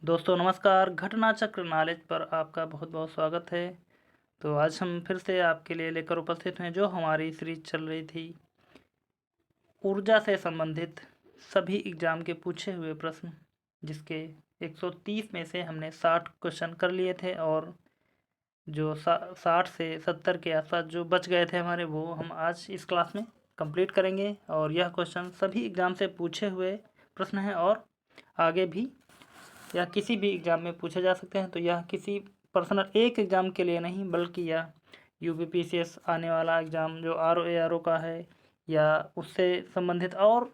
दोस्तों नमस्कार। घटना चक्र नॉलेज पर आपका बहुत बहुत स्वागत है। तो आज हम फिर से आपके लिए लेकर उपस्थित हैं जो हमारी सीरीज चल रही थी ऊर्जा से संबंधित सभी एग्ज़ाम के पूछे हुए प्रश्न, जिसके 130 में से हमने 60 क्वेश्चन कर लिए थे और जो 60 से 70 के आसपास जो बच गए थे हमारे, वो हम आज इस क्लास में कंप्लीट करेंगे। और यह क्वेश्चन सभी एग्ज़ाम से पूछे हुए प्रश्न हैं और आगे भी या किसी भी एग्ज़ाम में पूछे जा सकते हैं। तो यह किसी पर्सनल एक एग्ज़ाम के लिए नहीं, बल्कि यह यूपीपीसीएस आने वाला एग्ज़ाम जो आरओ का है या उससे संबंधित और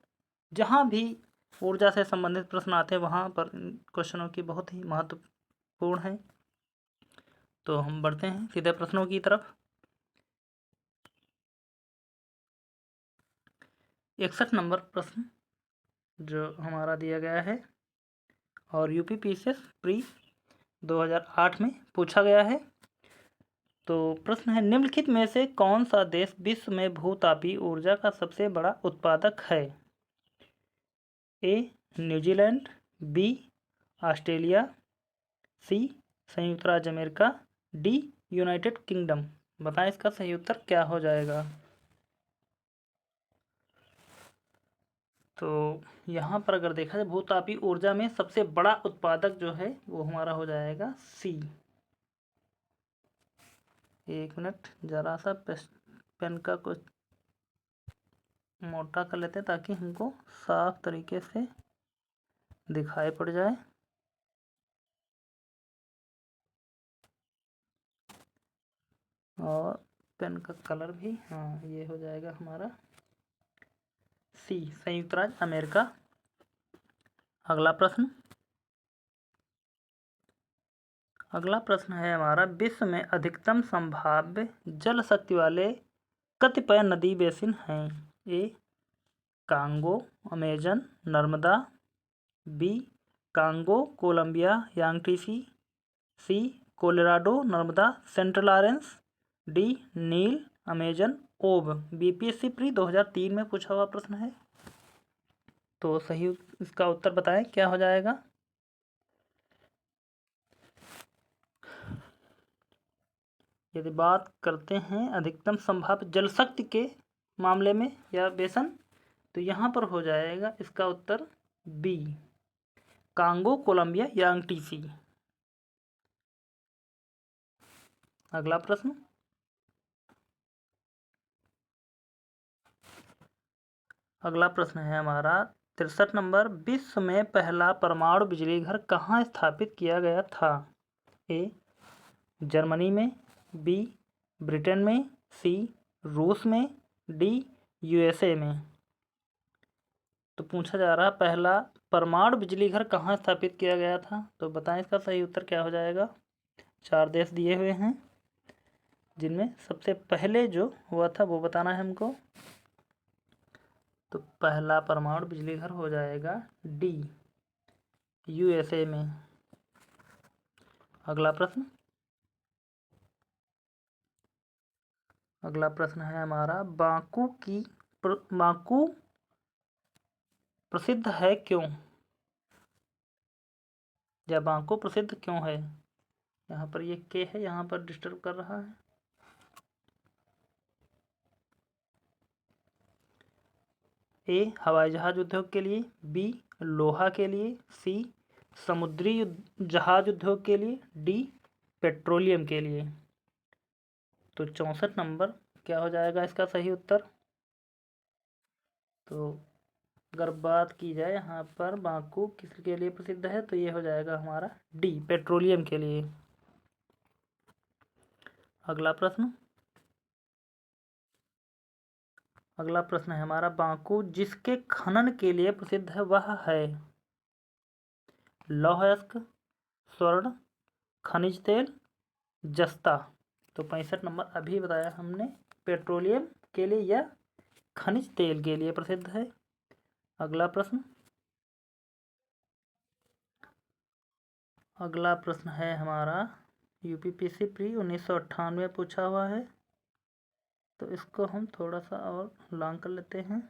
जहाँ भी ऊर्जा से संबंधित प्रश्न आते हैं वहाँ पर क्वेश्चनों की बहुत ही महत्वपूर्ण है। तो हम बढ़ते हैं सीधे प्रश्नों की तरफ। 61 नंबर प्रश्न जो हमारा दिया गया है और यूपीपीसीएस प्री 2008 में पूछा गया है। तो प्रश्न है, निम्नलिखित में से कौन सा देश विश्व में भूतापीय ऊर्जा का सबसे बड़ा उत्पादक है? ए न्यूजीलैंड, बी ऑस्ट्रेलिया, सी संयुक्त राज्य अमेरिका, डी यूनाइटेड किंगडम। बताएं इसका सही उत्तर क्या हो जाएगा। तो यहाँ पर अगर देखा जाए भूतापीय ऊर्जा में सबसे बड़ा उत्पादक जो है वो हमारा हो जाएगा सी। एक मिनट, जरा सा पेन का कुछ मोटा कर लेते हैं ताकि हमको साफ तरीके से दिखाई पड़ जाए। और पेन का कलर भी, हाँ, ये हो जाएगा हमारा सी संयुक्त राज्य अमेरिका। अगला प्रश्न है हमारा, विश्व में अधिकतम संभाव्य जल शक्ति वाले कतिपय नदी बेसिन हैं? A Congo, Amazon, Narmada, B Congo, Columbia, Yangtze, C Colorado, Narmada, Saint Lawrence, D Nile, Amazon, Ob. BPSC pre 2003 में पूछा हुआ प्रश्न है। तो सही इसका उत्तर बताएं क्या हो जाएगा। यदि बात करते हैं अधिकतम संभाव्य जल शक्ति के मामले में या बेसन, तो यहाँ पर हो जाएगा इसका उत्तर बी कांगो, कोलंबिया, यांगटीसी। अगला प्रश्न, है हमारा 63 नंबर, विश्व में पहला परमाणु बिजली घर कहाँ स्थापित किया गया था? ए जर्मनी में, बी ब्रिटेन में, सी रूस में, डी यूएसए में। तो पूछा जा रहा पहला परमाणु बिजली घर कहाँ स्थापित किया गया था, तो बताएं इसका सही उत्तर क्या हो जाएगा। 4 देश दिए हुए हैं जिनमें सबसे पहले जो हुआ था वो बताना है हमको। तो पहला परमाणु बिजली घर हो जाएगा डी यूएसए में। अगला प्रश्न है हमारा, बाकू प्रसिद्ध है क्यों, या बाकू प्रसिद्ध क्यों है? यहाँ पर ये के है, यहाँ पर डिस्टर्ब कर रहा है। ए हवाई जहाज उद्योग के लिए, बी लोहा के लिए, सी समुद्री जहाज उद्योग के लिए, डी पेट्रोलियम के लिए। तो 64 नंबर क्या हो जाएगा इसका सही उत्तर। तो अगर बात की जाए यहाँ पर बाकू किसके लिए प्रसिद्ध है, तो ये हो जाएगा हमारा डी पेट्रोलियम के लिए। अगला प्रश्न है हमारा, बाकू जिसके खनन के लिए प्रसिद्ध है वह है? लौह अयस्क, स्वर्ण, खनिज तेल, जस्ता। तो 65 नंबर अभी बताया हमने, पेट्रोलियम के लिए या खनिज तेल के लिए प्रसिद्ध है। अगला प्रश्न है हमारा, यूपीपीसी प्री 1998 में पूछा हुआ है। तो इसको हम थोड़ा सा और लॉन्ग कर लेते हैं।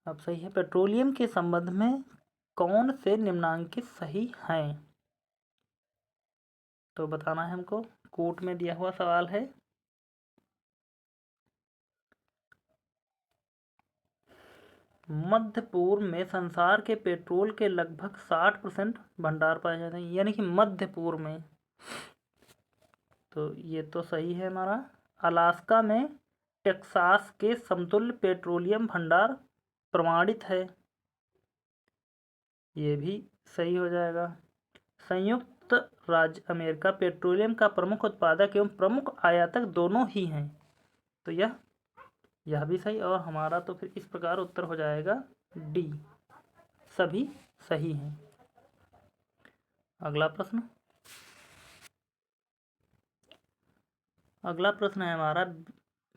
अब सही है, पेट्रोलियम के संबंध में कौन से निम्नांकित सही हैं? तो बताना है हमको, कोट में दिया हुआ सवाल है। मध्य पूर्व में संसार के पेट्रोल के लगभग 60% भंडार पाए जाते हैं, यानी कि मध्य पूर्व में। तो ये तो सही है हमारा। अलास्का में टेक्सास के समतुल्य पेट्रोलियम भंडार प्रमाणित है, ये भी सही हो जाएगा। संयुक्त राज्य अमेरिका पेट्रोलियम का प्रमुख उत्पादक एवं प्रमुख आयातक दोनों ही हैं, तो यह भी सही। और हमारा तो फिर इस प्रकार उत्तर हो जाएगा डी, सभी सही हैं। अगला प्रश्न है हमारा,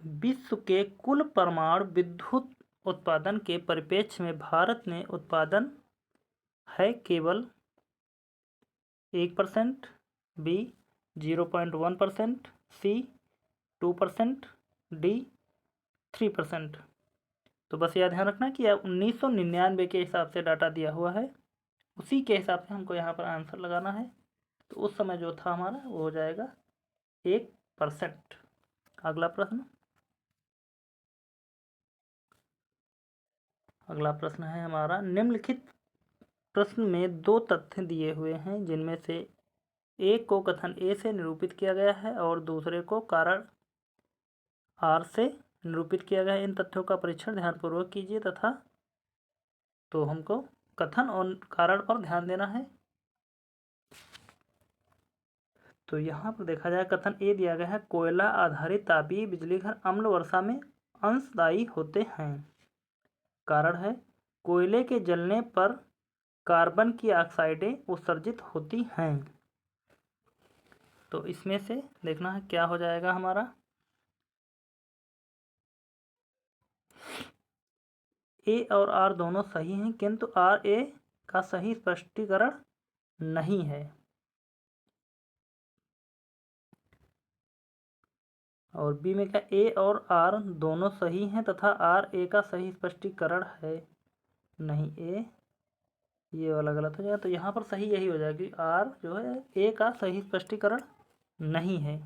विश्व के कुल परमाणु विद्युत उत्पादन के परिप्रेक्ष्य में भारत में उत्पादन है केवल 1%, बी 0.1%, सी 2%, डी 3%। तो बस यह ध्यान रखना कि 1999 के हिसाब से डाटा दिया हुआ है, उसी के हिसाब से हमको यहाँ पर आंसर लगाना है। तो उस समय जो था हमारा वो हो जाएगा 1%। अगला प्रश्न है हमारा, निम्नलिखित प्रश्न में दो तथ्य दिए हुए हैं जिनमें से एक को कथन ए से निरूपित किया गया है और दूसरे को कारण आर से निरूपित किया गया है। इन तथ्यों का परीक्षण ध्यानपूर्वक कीजिए तथा, तो हमको कथन और कारण पर ध्यान देना है। तो यहाँ पर देखा जाए, कथन ए दिया गया है, कोयला आधारित तापीय बिजली घर अम्ल वर्षा में अंशदायी होते हैं। कारण है, कोयले के जलने पर कार्बन की ऑक्साइडें उत्सर्जित होती हैं। तो इसमें से देखना है क्या हो जाएगा हमारा। ए और आर दोनों सही हैं, किंतु आर ए का सही स्पष्टीकरण नहीं है। और बी में क्या, ए और आर दोनों सही हैं तथा आर ए का सही स्पष्टीकरण है नहीं, ये वाला गलत हो जाएगा। तो यहाँ पर सही यही हो जाएगा कि आर जो है ए का सही स्पष्टीकरण नहीं है,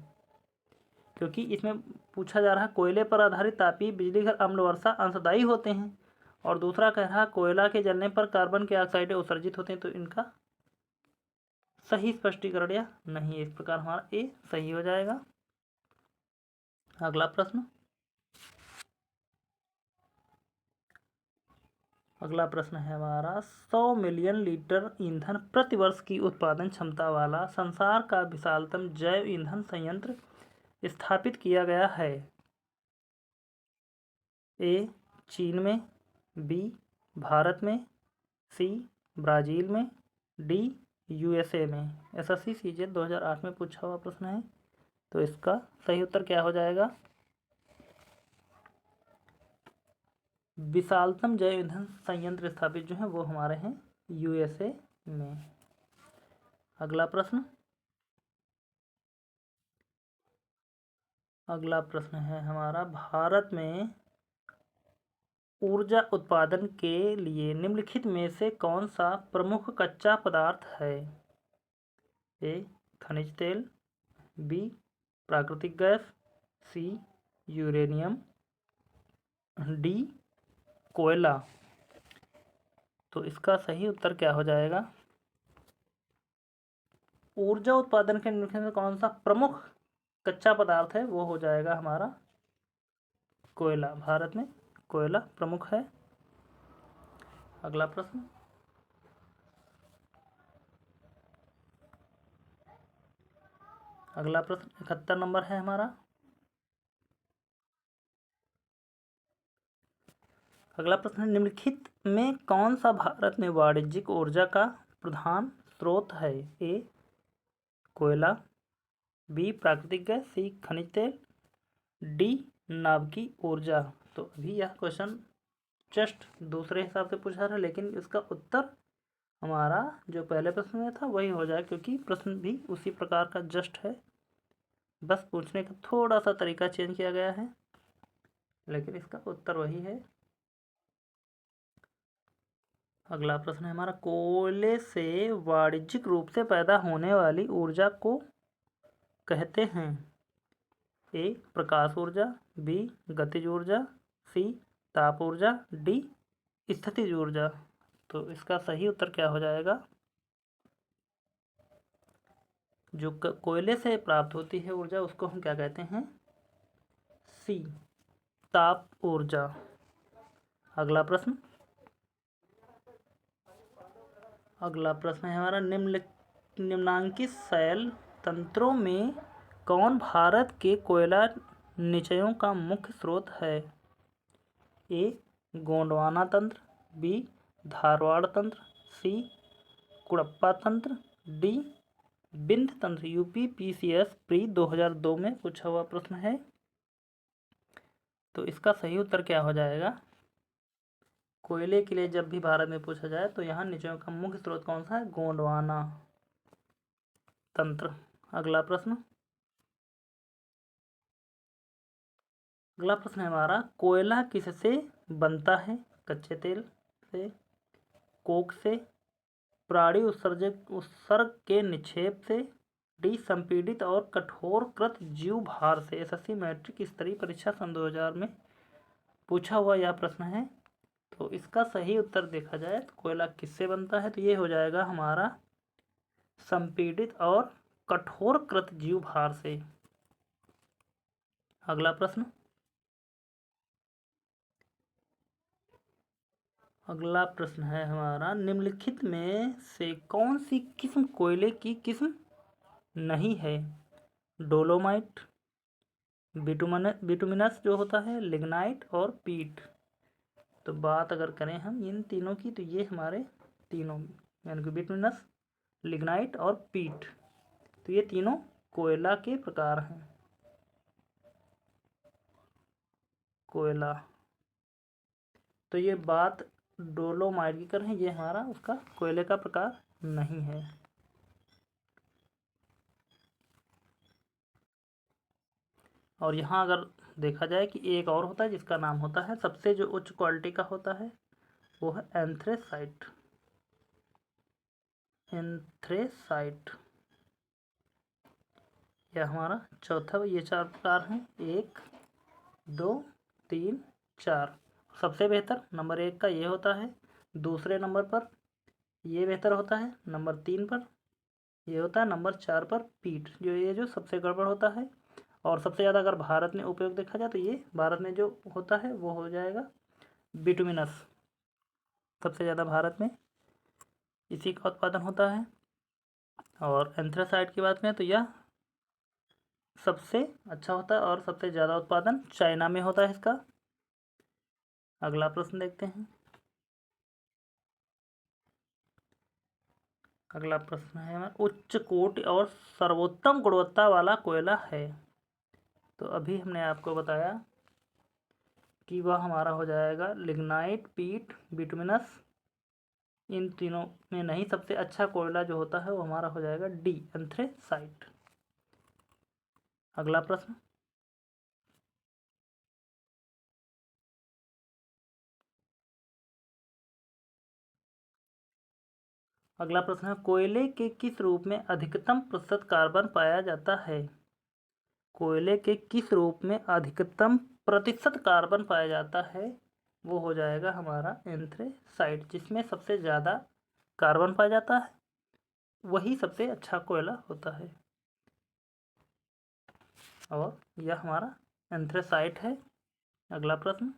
क्योंकि इसमें पूछा जा रहा है कोयले पर आधारित तापीय बिजली घर अम्ल वर्षा अंशदायी होते हैं, और दूसरा कह रहा है कोयला के जलने पर कार्बन के ऑक्साइडें उत्सर्जित होते हैं, तो इनका सही स्पष्टीकरण या नहीं। इस प्रकार हमारा ए सही हो जाएगा। अगला प्रश्न है हमारा, 100 मिलियन लीटर ईंधन प्रति वर्ष की उत्पादन क्षमता वाला संसार का विशालतम जैव ईंधन संयंत्र स्थापित किया गया है। ए चीन में, बी भारत में, सी ब्राज़ील में, डी यूएसए में। एसएससी सीजीएल 2008 में पूछा हुआ प्रश्न है। तो इसका सही उत्तर क्या हो जाएगा, विशालतम जैव ईंधन संयंत्र स्थापित जो है वो हमारे हैं यूएसए में। अगला प्रश्न है हमारा, भारत में ऊर्जा उत्पादन के लिए निम्नलिखित में से कौन सा प्रमुख कच्चा पदार्थ है। ए खनिज तेल, बी प्राकृतिक गैस, सी यूरेनियम, डी कोयला। तो इसका सही उत्तर क्या हो जाएगा, ऊर्जा उत्पादन के निम्नलिखित में कौन सा प्रमुख कच्चा पदार्थ है, वो हो जाएगा हमारा कोयला। भारत में कोयला प्रमुख है। अगला प्रश्न, अगला प्रश्न 71 नंबर है हमारा। अगला प्रश्न है, निम्नलिखित में कौन सा भारत में वाणिज्यिक ऊर्जा का प्रधान स्रोत है। ए कोयला, बी प्राकृतिक गैस, सी खनिज तेल, डी नाभिकीय ऊर्जा। तो अभी यह क्वेश्चन जस्ट दूसरे हिसाब से पूछा था, लेकिन इसका उत्तर हमारा जो पहले प्रश्न में था वही हो जाए, क्योंकि प्रश्न भी उसी प्रकार का जस्ट है, बस पूछने का थोड़ा सा तरीका चेंज किया गया है, लेकिन इसका उत्तर वही है। अगला प्रश्न है हमारा, कोयले से वाणिज्यिक रूप से पैदा होने वाली ऊर्जा को कहते हैं? ए प्रकाश ऊर्जा, बी गतिज ऊर्जा, सी ताप ऊर्जा, डी स्थितिज ऊर्जा। तो इसका सही उत्तर क्या हो जाएगा? जो कोयले से प्राप्त होती है ऊर्जा उसको हम क्या कहते हैं? सी ताप ऊर्जा। अगला प्रश्न है हमारा, निम्नांकित शैल तंत्रों में कौन भारत के कोयला निचयों का मुख्य स्रोत है? ए गोंडवाना तंत्र, बी धारवाड़ तंत्र, सी कुड़प्पा तंत्र, डी बिंद तंत्र। UPPCS प्री 2002 में पूछा हुआ प्रश्न है। तो इसका सही उत्तर क्या हो जाएगा? कोयले के लिए जब भी भारत में पूछा जाए तो यहाँ निचयों का मुख्य स्रोत कौन सा है? गोंडवाना तंत्र। अगला प्रश्न है हमारा, कोयला किससे बनता है? कच्चे तेल से, कोक से, प्राणी उत्सर्ग के निक्षेप से, डी संपीड़ित और कठोरकृत जीव भार से। SSC मैट्रिक स्तरीय परीक्षा सन 2000 में पूछा हुआ यह प्रश्न है। तो इसका सही उत्तर देखा जाए तो कोयला किससे बनता है? तो ये हो जाएगा हमारा संपीड़ित और कठोरकृत जीव भार से। अगला प्रश्न है हमारा, निम्नलिखित में से कौन सी किस्म कोयले की किस्म नहीं है? डोलोमाइट, बिटुमिनस जो होता है, लिग्नाइट और पीट। तो बात अगर करें हम इन तीनों की तो ये हमारे तीनों यानी कि बिटुमिनस, लिग्नाइट और पीट, तो ये तीनों कोयला के प्रकार हैं। कोयला, तो ये बात डोलोमाइट की करें, ये हमारा उसका कोयले का प्रकार नहीं है। और यहाँ अगर देखा जाए कि एक और होता है जिसका नाम होता है, सबसे जो उच्च क्वालिटी का होता है वो है एंथ्रेसाइट। यह हमारा चौथा, ये 4 प्रकार हैं, 1 2 3 4। सबसे बेहतर नंबर 1 का ये होता है, दूसरे नंबर पर ये बेहतर होता है, नंबर 3 पर ये होता है, नंबर 4 पर पीट, जो सबसे गड़बड़ होता है। और सबसे ज़्यादा अगर भारत में उपयोग देखा जाए तो ये भारत में जो होता है वो हो जाएगा बिटुमिनस। सबसे ज़्यादा भारत में इसी का उत्पादन होता है। और एंथ्रासाइट की बात करें तो यह सबसे अच्छा होता है और सबसे ज़्यादा उत्पादन चाइना में होता है इसका। अगला प्रश्न देखते हैं। अगला प्रश्न है हमारा, उच्च कोटि और सर्वोत्तम गुणवत्ता वाला कोयला है? तो अभी हमने आपको बताया कि वह हमारा हो जाएगा लिग्नाइट, पीट, बिटुमिनस। इन तीनों में नहीं, सबसे अच्छा कोयला जो होता है वो हमारा हो जाएगा डी एंथ्रेसाइट। अगला प्रश्न है, कोयले के किस रूप में अधिकतम प्रतिशत कार्बन पाया जाता है? कोयले के किस रूप में अधिकतम प्रतिशत कार्बन पाया जाता है? वो हो जाएगा हमारा एंथ्रेसाइट, जिसमें सबसे ज़्यादा कार्बन पाया जाता है, वही सबसे अच्छा कोयला होता है। और यह हमारा एंथ्रेसाइट है। अगला प्रश्न,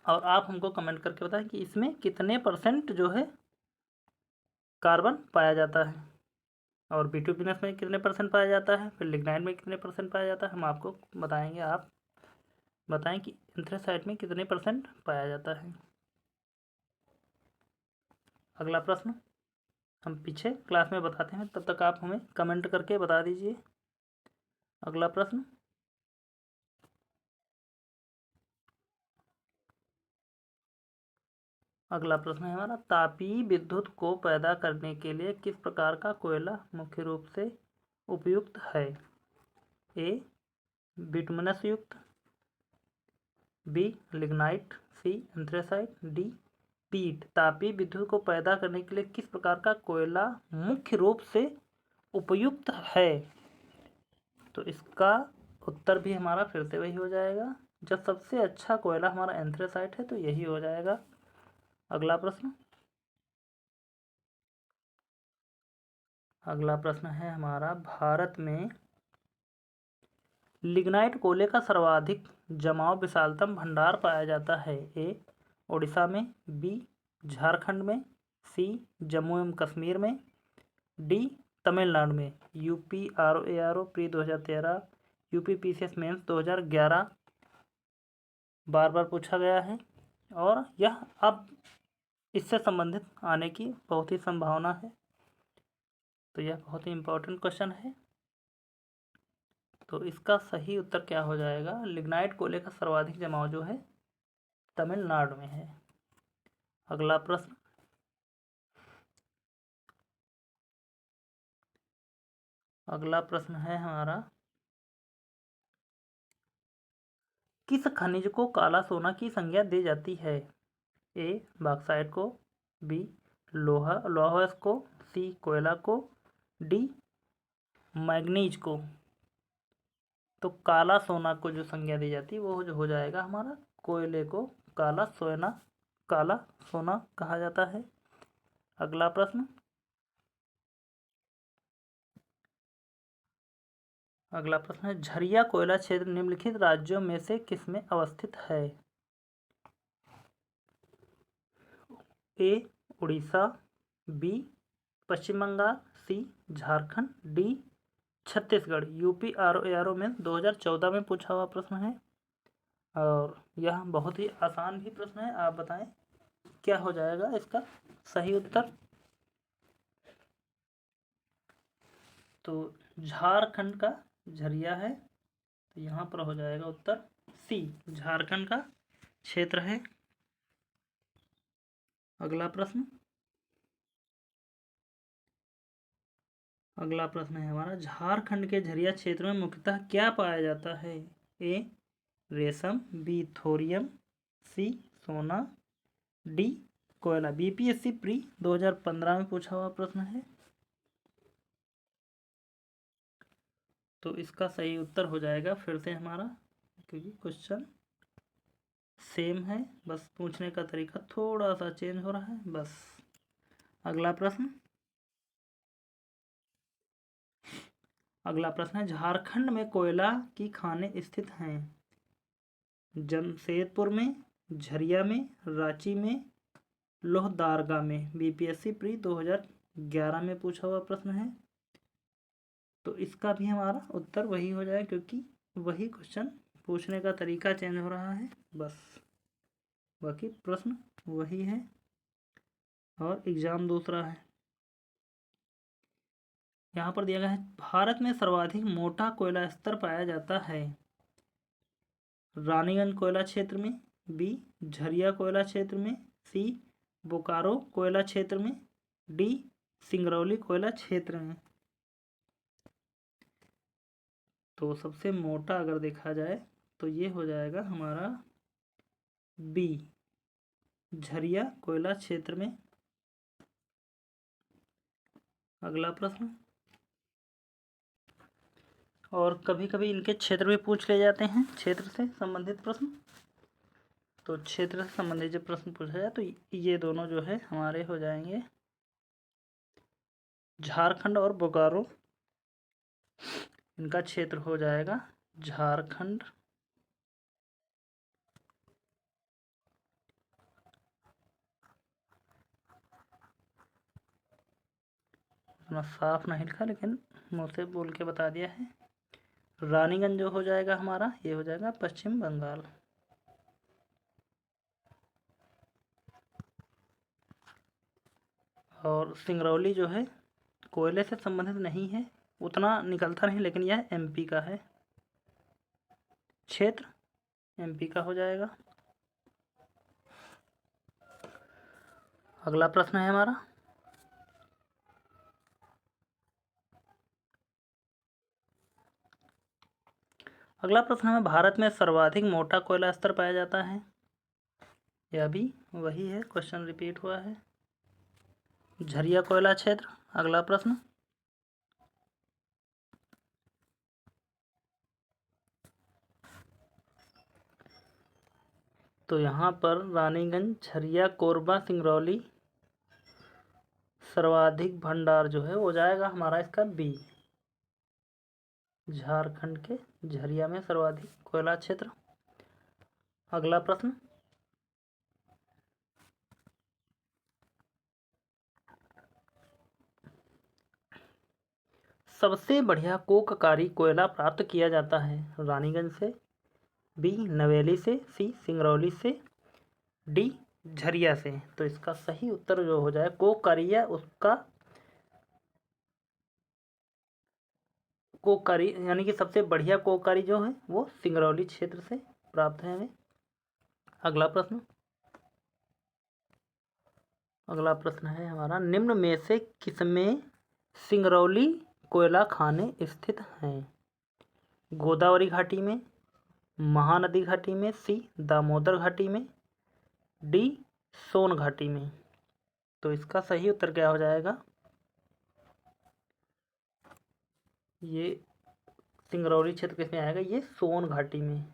और आप हमको कमेंट करके बताएं कि इसमें कितने % जो है कार्बन पाया जाता है, और बिटुमिनस में कितने % पाया जाता है, फिर लिग्नाइट में कितने % पाया जाता है, हम आपको बताएंगे। आप बताएं कि एंथ्रेसाइट में कितने % पाया जाता है। अगला प्रश्न हम पीछे क्लास में बताते हैं, तब तक आप हमें कमेंट करके बता दीजिए। अगला प्रश्न है हमारा, तापीय विद्युत को पैदा करने के लिए किस प्रकार का कोयला मुख्य रूप से उपयुक्त है? ए बिटुमिनस युक्त, बी लिग्नाइट, सी एंथ्रेसाइट, डी पीट तापीय विद्युत को पैदा करने के लिए किस प्रकार का कोयला मुख्य रूप से उपयुक्त है? तो इसका उत्तर भी हमारा फिर से वही हो जाएगा। जब सबसे अच्छा कोयला हमारा एंथ्रेसाइट है तो यही हो जाएगा। अगला प्रश्न है हमारा, भारत में लिग्नाइट कोयले का सर्वाधिक जमाव विशालतम भंडार पाया जाता है? ए उड़ीसा में, बी झारखंड में, सी जम्मू एवं कश्मीर में, डी तमिलनाडु में। UPRO प्री 2013, UPPCS मेंस 2011 बार बार पूछा गया है और यह अब इससे संबंधित आने की बहुत ही संभावना है, तो यह बहुत ही इम्पोर्टेंट क्वेश्चन है। तो इसका सही उत्तर क्या हो जाएगा? लिग्नाइट कोयले का सर्वाधिक जमाव जो है तमिलनाडु में है। अगला प्रश्न है हमारा, किस खनिज को काला सोना की संज्ञा दी जाती है? ए बॉक्साइट को, बी लौह को, सी कोयला को, डी मैग्नीज को। तो काला सोना को जो संज्ञा दी जाती है वो जो हो जाएगा हमारा कोयले को काला सोना कहा जाता है। अगला प्रश्न है, झरिया कोयला क्षेत्र निम्नलिखित राज्यों में से किसमें अवस्थित है? ए उड़ीसा, बी पश्चिम बंगाल, सी झारखंड, डी छत्तीसगढ़। UPRO में 2014 में पूछा हुआ प्रश्न है और यह बहुत ही आसान भी प्रश्न है। आप बताएं क्या हो जाएगा इसका सही उत्तर? तो झारखंड का झरिया है, तो यहाँ पर हो जाएगा उत्तर सी, झारखंड का क्षेत्र है। अगला प्रश्न है हमारा, झारखंड के झरिया क्षेत्र में मुख्यतः क्या पाया जाता है? ए रेशम, बी थोरियम, सी सोना, डी कोयला। BPSC प्री 2015 में पूछा हुआ प्रश्न है, तो इसका सही उत्तर हो जाएगा फिर से हमारा, क्योंकि क्वेश्चन सेम है, बस पूछने का तरीका थोड़ा सा चेंज हो रहा है बस। अगला प्रश्न है, झारखंड में कोयला की खानें स्थित हैं? जमशेदपुर में, झरिया में, रांची में, लोहरदगा में। BPSC प्री 2011 में पूछा हुआ प्रश्न है, तो इसका भी हमारा उत्तर वही हो जाए, क्योंकि वही क्वेश्चन पूछने का तरीका चेंज हो रहा है बस, बाकी प्रश्न वही है और एग्जाम दूसरा है। यहाँ पर दिया गया है, भारत में सर्वाधिक मोटा कोयला स्तर पाया जाता है? रानीगंज कोयला क्षेत्र में, बी झरिया कोयला क्षेत्र में, सी बोकारो कोयला क्षेत्र में, डी सिंगरौली कोयला क्षेत्र में। तो सबसे मोटा अगर देखा जाए तो ये हो जाएगा हमारा बी झरिया कोयला क्षेत्र में। अगला प्रश्न, और कभी कभी इनके क्षेत्र भी पूछ ले जाते हैं, क्षेत्र से संबंधित प्रश्न। तो क्षेत्र से संबंधित जब प्रश्न पूछा जाए तो ये दोनों जो है हमारे हो जाएंगे झारखंड और बोकारो, इनका क्षेत्र हो जाएगा झारखंड। इतना साफ नहीं लिखा लेकिन मुँह से बोल के बता दिया है। रानीगंज जो हो जाएगा हमारा, ये हो जाएगा पश्चिम बंगाल। और सिंगरौली जो है कोयले से संबंधित नहीं है, उतना निकलता नहीं, लेकिन यह MP का है, क्षेत्र MP का हो जाएगा। अगला प्रश्न है हमारा, भारत में सर्वाधिक मोटा कोयला स्तर पाया जाता है? या भी वही है, क्वेश्चन रिपीट हुआ है। झरिया कोयला क्षेत्र। अगला प्रश्न, तो यहाँ पर रानीगंज, झरिया, कोरबा, सिंगरौली सर्वाधिक भंडार जो है हो जाएगा हमारा इसका बी। झारखंड के झरिया में सर्वाधिक कोयला क्षेत्र। अगला प्रश्न, सबसे बढ़िया कोककारी कोयला प्राप्त किया जाता है रानीगंज से, बी नवेली से, सी सिंगरौली से, डी झरिया से। तो इसका सही उत्तर जो हो जाए कोककारी है उसका, कोककारी यानी कि सबसे बढ़िया कोककारी जो है वो सिंगरौली क्षेत्र से प्राप्त है हमें। अगला प्रश्न, अगला प्रश्न है हमारा, निम्न में से किसमें सिंगरौली कोयला खाने स्थित हैं? गोदावरी घाटी में, महानदी घाटी में, सी दामोदर घाटी में, डी सोन घाटी में। तो इसका सही उत्तर क्या हो जाएगा? ये सिंगरौली क्षेत्र किसमें आएगा? ये सोन घाटी में।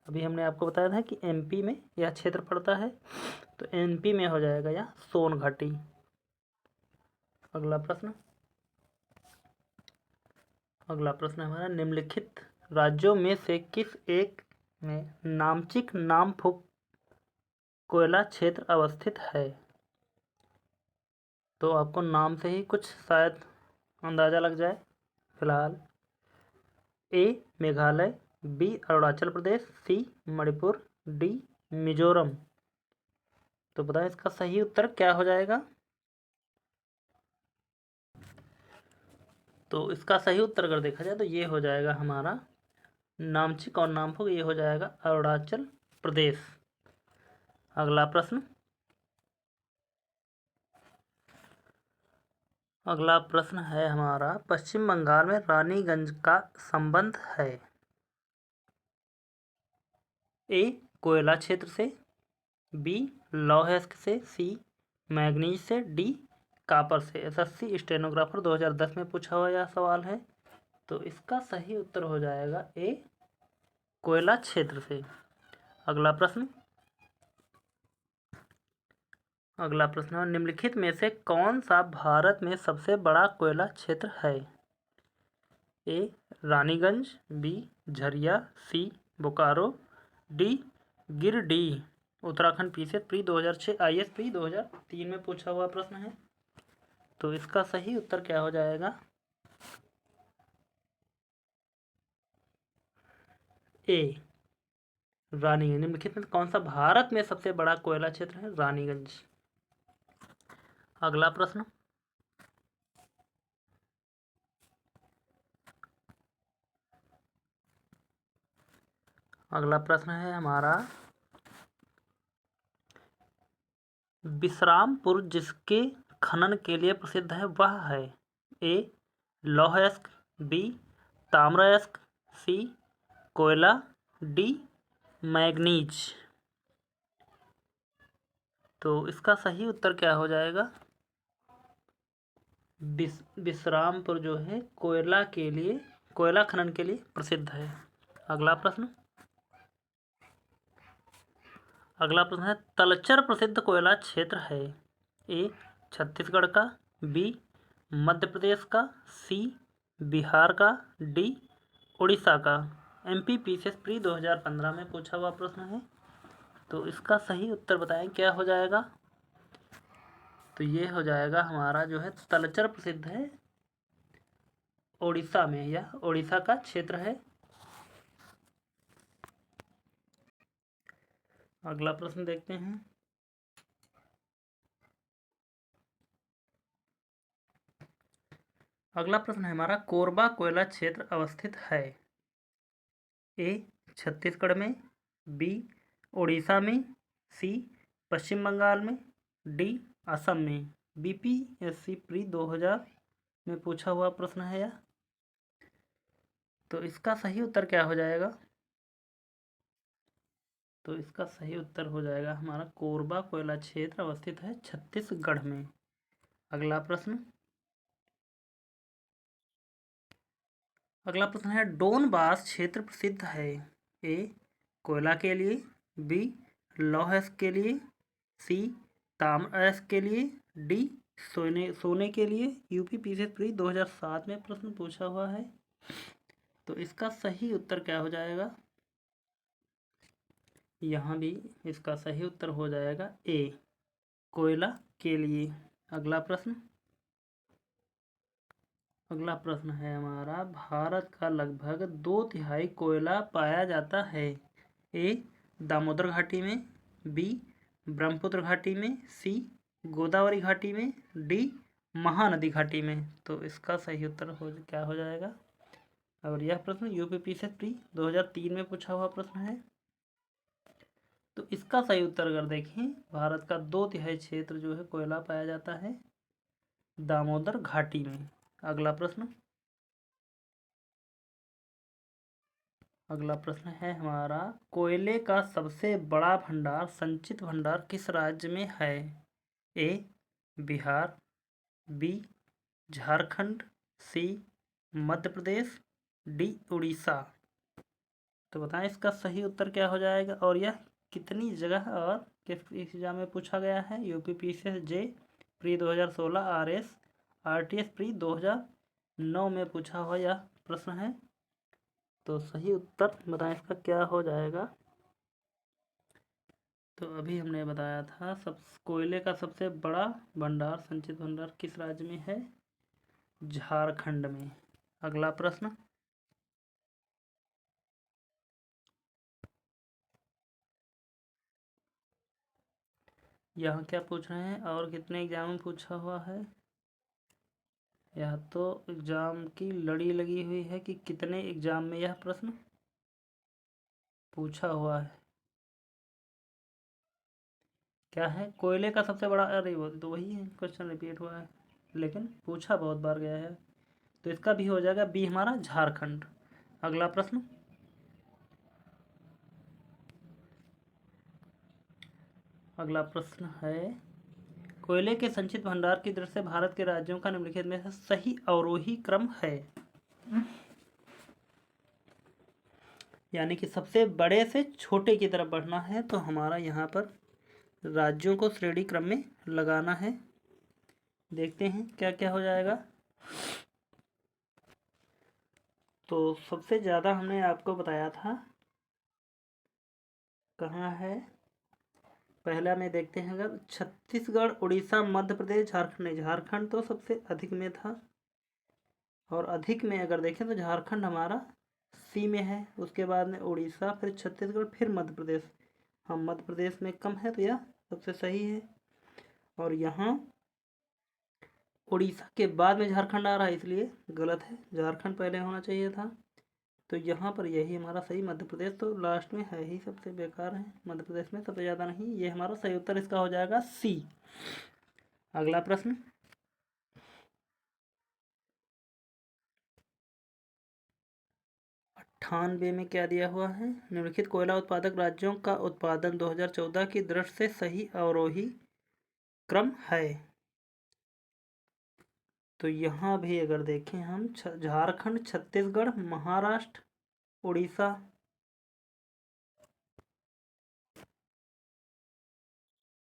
अभी हमने आपको बताया था कि एमपी में यह क्षेत्र पड़ता है, तो एमपी में हो जाएगा यह सोन घाटी। अगला प्रश्न, अगला प्रश्न हमारा, निम्नलिखित राज्यों में से किस एक में नामचिक नामफुक कोयला क्षेत्र अवस्थित है? तो आपको नाम से ही कुछ शायद अंदाज़ा लग जाए फिलहाल। ए मेघालय, बी अरुणाचल प्रदेश, सी मणिपुर, डी मिजोरम। तो बताएं इसका सही उत्तर क्या हो जाएगा? तो इसका सही उत्तर अगर देखा जाए तो ये हो जाएगा हमारा नामचिक और नामफुक, ये हो जाएगा अरुणाचल प्रदेश। अगला प्रश्न, अगला प्रश्न है हमारा, पश्चिम बंगाल में रानीगंज का संबंध है? ए कोयला क्षेत्र से, बी लौह अयस्क से, सी मैग्नीज से, डी कॉपर से। एसएससी स्टेनोग्राफर 2010 में पूछा हुआ यह सवाल है। तो इसका सही उत्तर हो जाएगा ए कोयला क्षेत्र से। अगला प्रश्न, अगला प्रश्न है, निम्नलिखित में से कौन सा भारत में सबसे बड़ा कोयला क्षेत्र है? A Raniganj, B Jharia, C Bokaro, D Giridih. Uttarakhand PCS pre 2006, IAS pre 2003 में पूछा हुआ प्रश्न है। तो इसका सही उत्तर क्या हो जाएगा? ए रानीगंज। निम्नलिखित में कौन सा भारत में सबसे बड़ा कोयला क्षेत्र है? रानीगंज। अगला प्रश्न, अगला प्रश्न है हमारा, विश्रामपुर जिसके खनन के लिए प्रसिद्ध है वह है? ए लौह अयस्क, बी ताम्र अयस्क, सी कोयला, डी मैग्नीज। तो इसका सही उत्तर क्या हो जाएगा? विश्रामपुर जो है कोयला के लिए, कोयला खनन के लिए प्रसिद्ध है। अगला प्रश्न, अगला प्रश्न है, तलचर प्रसिद्ध कोयला क्षेत्र है? ए छत्तीसगढ़ का, बी मध्य प्रदेश का, सी बिहार का, डी उड़ीसा का। एमपी पीसीएस प्री 2015 में पूछा हुआ प्रश्न है। तो इसका सही उत्तर बताएं क्या हो जाएगा? तो ये हो जाएगा हमारा जो है तलचर प्रसिद्ध है उड़ीसा में, यह उड़ीसा का क्षेत्र है। अगला प्रश्न देखते हैं, अगला प्रश्न है हमारा, कोरबा कोयला क्षेत्र अवस्थित है? ए छत्तीसगढ़ में, बी उड़ीसा में, सी पश्चिम बंगाल में, डी असम में। बीपीएससी प्री 2000 में पूछा हुआ प्रश्न है यह। तो इसका सही उत्तर क्या हो जाएगा? तो इसका सही उत्तर हो जाएगा हमारा कोरबा कोयला क्षेत्र अवस्थित है छत्तीसगढ़ में। अगला प्रश्न है डोनबास क्षेत्र प्रसिद्ध है। ए कोयला के लिए, बी लौह के लिए, सी ताम्र के लिए, डी सोने के लिए। यूपी पीसीएस प्री 2007 में प्रश्न पूछा हुआ है। तो इसका सही उत्तर क्या हो जाएगा? यहाँ भी इसका सही उत्तर हो जाएगा ए कोयला के लिए। अगला प्रश्न है हमारा भारत का लगभग 2/3 कोयला पाया जाता है। ए दामोदर घाटी में, बी ब्रह्मपुत्र घाटी में, सी गोदावरी घाटी में, डी महानदी घाटी में। तो इसका सही उत्तर क्या हो जाएगा? और यह प्रश्न यूपी से प्री 2003 में पूछा हुआ प्रश्न है। तो इसका सही उत्तर अगर देखें, भारत का 2/3 क्षेत्र जो है कोयला पाया जाता है दामोदर घाटी में। अगला प्रश्न है हमारा कोयले का सबसे बड़ा भंडार संचित भंडार किस राज्य में है? ए बिहार, बी झारखंड, सी मध्य प्रदेश, डी उड़ीसा। तो बताएं इसका सही उत्तर क्या हो जाएगा और यह कितनी जगह और किस एग्जाम में पूछा गया है? यूपी पीसीएस जे प्री 2016, आरएस आरटीएस प्री 2009 में पूछा हुआ यह प्रश्न है। तो सही उत्तर बताएं इसका क्या हो जाएगा? तो अभी हमने बताया था कोयले का सबसे बड़ा भंडार संचित भंडार किस राज्य में है? झारखंड में। अगला प्रश्न यहाँ क्या पूछ रहे हैं और कितने एग्जाम में पूछा हुआ है? यह तो एग्जाम की लड़ी लगी हुई है कि कितने एग्जाम में यह प्रश्न पूछा हुआ है। क्या है? कोयले का सबसे बड़ा, अरे वो तो वही है, क्वेश्चन रिपीट हुआ है लेकिन पूछा बहुत बार गया है। तो इसका भी हो जाएगा बी हमारा झारखंड। अगला प्रश्न है कोयले के संचित भंडार की दृष्टि से भारत के राज्यों का निम्नलिखित में से सही अवरोही क्रम है। यानी कि सबसे बड़े से छोटे की तरफ बढ़ना है तो हमारा यहाँ पर राज्यों को श्रेणी क्रम में लगाना है। देखते हैं क्या क्या हो जाएगा। तो सबसे ज़्यादा हमने आपको बताया था कहाँ है, पहला में देखते हैं अगर छत्तीसगढ़, उड़ीसा, मध्य प्रदेश, झारखंड। झारखंड तो सबसे अधिक में था और अधिक में अगर देखें तो झारखंड हमारा सी में है, उसके बाद में उड़ीसा, फिर छत्तीसगढ़, फिर मध्य प्रदेश। हम मध्य प्रदेश में कम है तो यह सबसे सही है। और यहाँ उड़ीसा के बाद में झारखंड आ रहा है इसलिए गलत है, झारखंड पहले होना चाहिए था। तो यहाँ पर यही हमारा सही, मध्य प्रदेश तो लास्ट में है ही, सबसे बेकार है मध्य प्रदेश में, सबसे ज़्यादा नहीं। ये हमारा सही उत्तर इसका हो जाएगा सी। अगला प्रश्न 98 में क्या दिया हुआ है? निम्नलिखित कोयला उत्पादक राज्यों का उत्पादन 2014 की दृष्टि से सही अवरोही क्रम है। तो यहाँ भी अगर देखें हम झारखंड, छत्तीसगढ़, महाराष्ट्र, उड़ीसा।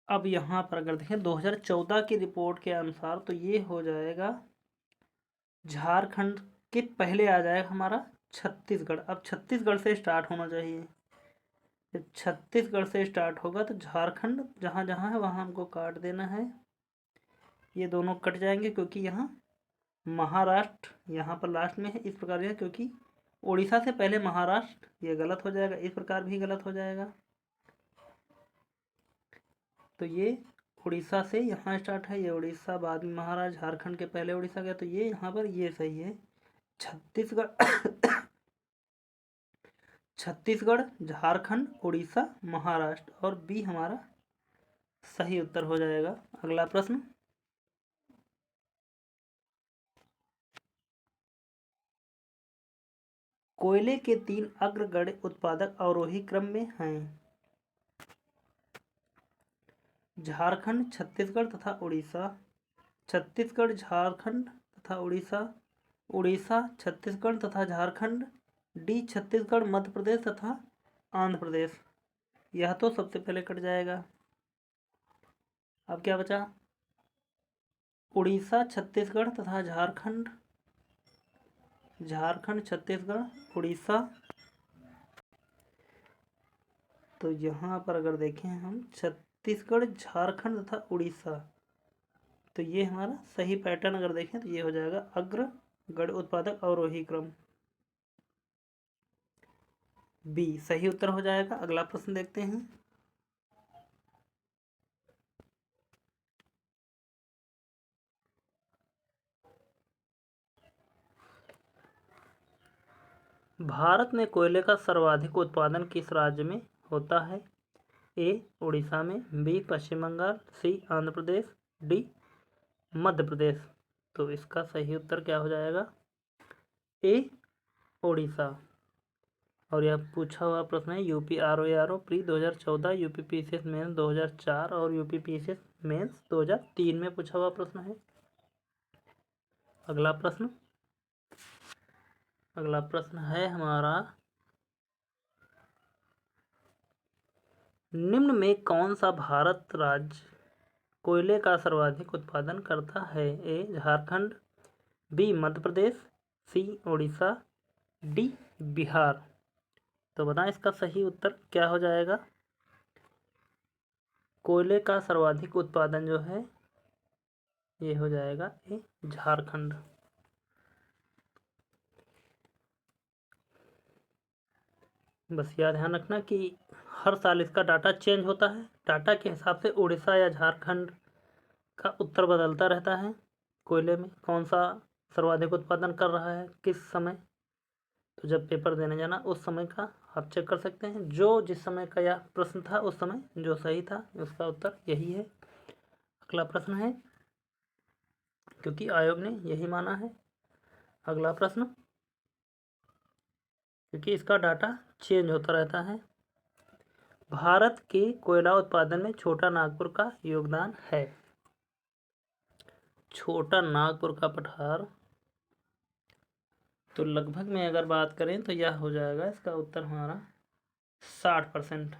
अब यहाँ पर अगर देखें 2014 की रिपोर्ट के अनुसार तो ये हो जाएगा झारखंड के पहले आ जाएगा हमारा छत्तीसगढ़। अब छत्तीसगढ़ से स्टार्ट होना चाहिए, जब छत्तीसगढ़ से स्टार्ट होगा तो झारखंड जहाँ जहाँ है वहाँ हमको काट देना है। ये दोनों कट जाएंगे क्योंकि यहाँ महाराष्ट्र यहाँ पर लास्ट में है, इस प्रकार यह, क्योंकि उड़ीसा से पहले महाराष्ट्र, ये गलत हो जाएगा, इस प्रकार भी गलत हो जाएगा। तो ये उड़ीसा से यहाँ स्टार्ट है, ये उड़ीसा बाद में महाराष्ट्र, झारखंड के पहले उड़ीसा गया, तो ये यहाँ पर ये सही है। छत्तीसगढ़, झारखंड, उड़ीसा, महाराष्ट्र और बी हमारा सही उत्तर हो जाएगा। अगला प्रश्न कोयले के 3 अग्रगण्य उत्पादक अवरोही क्रम में हैं। झारखंड, छत्तीसगढ़ तथा उड़ीसा। छत्तीसगढ़, झारखंड तथा उड़ीसा। उड़ीसा, छत्तीसगढ़ तथा झारखंड। डी, छत्तीसगढ़, मध्य प्रदेश तथा आंध्र प्रदेश। यह तो सबसे पहले कट जाएगा। अब क्या बचा? उड़ीसा, छत्तीसगढ़ तथा झारखंड। झारखंड, छत्तीसगढ़, उड़ीसा। तो यहाँ पर अगर देखें हम छत्तीसगढ़, झारखंड तथा उड़ीसा, तो ये हमारा सही पैटर्न अगर देखें तो ये हो जाएगा अग्र गढ़ उत्पादक अवरोही क्रम। बी सही उत्तर हो जाएगा। अगला प्रश्न देखते हैं। भारत में कोयले का सर्वाधिक उत्पादन किस राज्य में होता है? ए, उड़ीसा में। बी, पश्चिम बंगाल। सी, आंध्र प्रदेश। डी, मध्य प्रदेश। तो इसका सही उत्तर क्या हो जाएगा? ए, उड़ीसा। और यह पूछा हुआ प्रश्न है UP RO pre 2014, UP PCS mains 2004 और यूपी पीसीएस मेंस 2003 में पूछा हुआ प्रश्न है। अगला प्रश्न है हमारा, निम्न में कौन सा भारत राज्य कोयले का सर्वाधिक उत्पादन करता है? ए, झारखंड। बी, मध्य प्रदेश। सी, उड़ीसा। डी, बिहार। तो बताएं इसका सही उत्तर क्या हो जाएगा? कोयले का सर्वाधिक उत्पादन जो है ये हो जाएगा ए, झारखंड। बस याद ध्यान रखना कि हर साल इसका डाटा चेंज होता है। डाटा के हिसाब से उड़ीसा या झारखंड का उत्तर बदलता रहता है। कोयले में कौन सा सर्वाधिक उत्पादन कर रहा है किस समय, तो जब पेपर देने जाना उस समय का आप चेक कर सकते हैं। जो जिस समय का यह प्रश्न था उस समय जो सही था उसका उत्तर यही है। अगला प्रश्न है, क्योंकि आयोग ने यही माना है। अगला प्रश्न, क्योंकि इसका डाटा चेंज होता रहता है। भारत के कोयला उत्पादन में छोटा नागपुर का योगदान है। छोटा नागपुर का पठार, तो लगभग में अगर बात करें तो यह हो जाएगा इसका उत्तर हमारा 60%।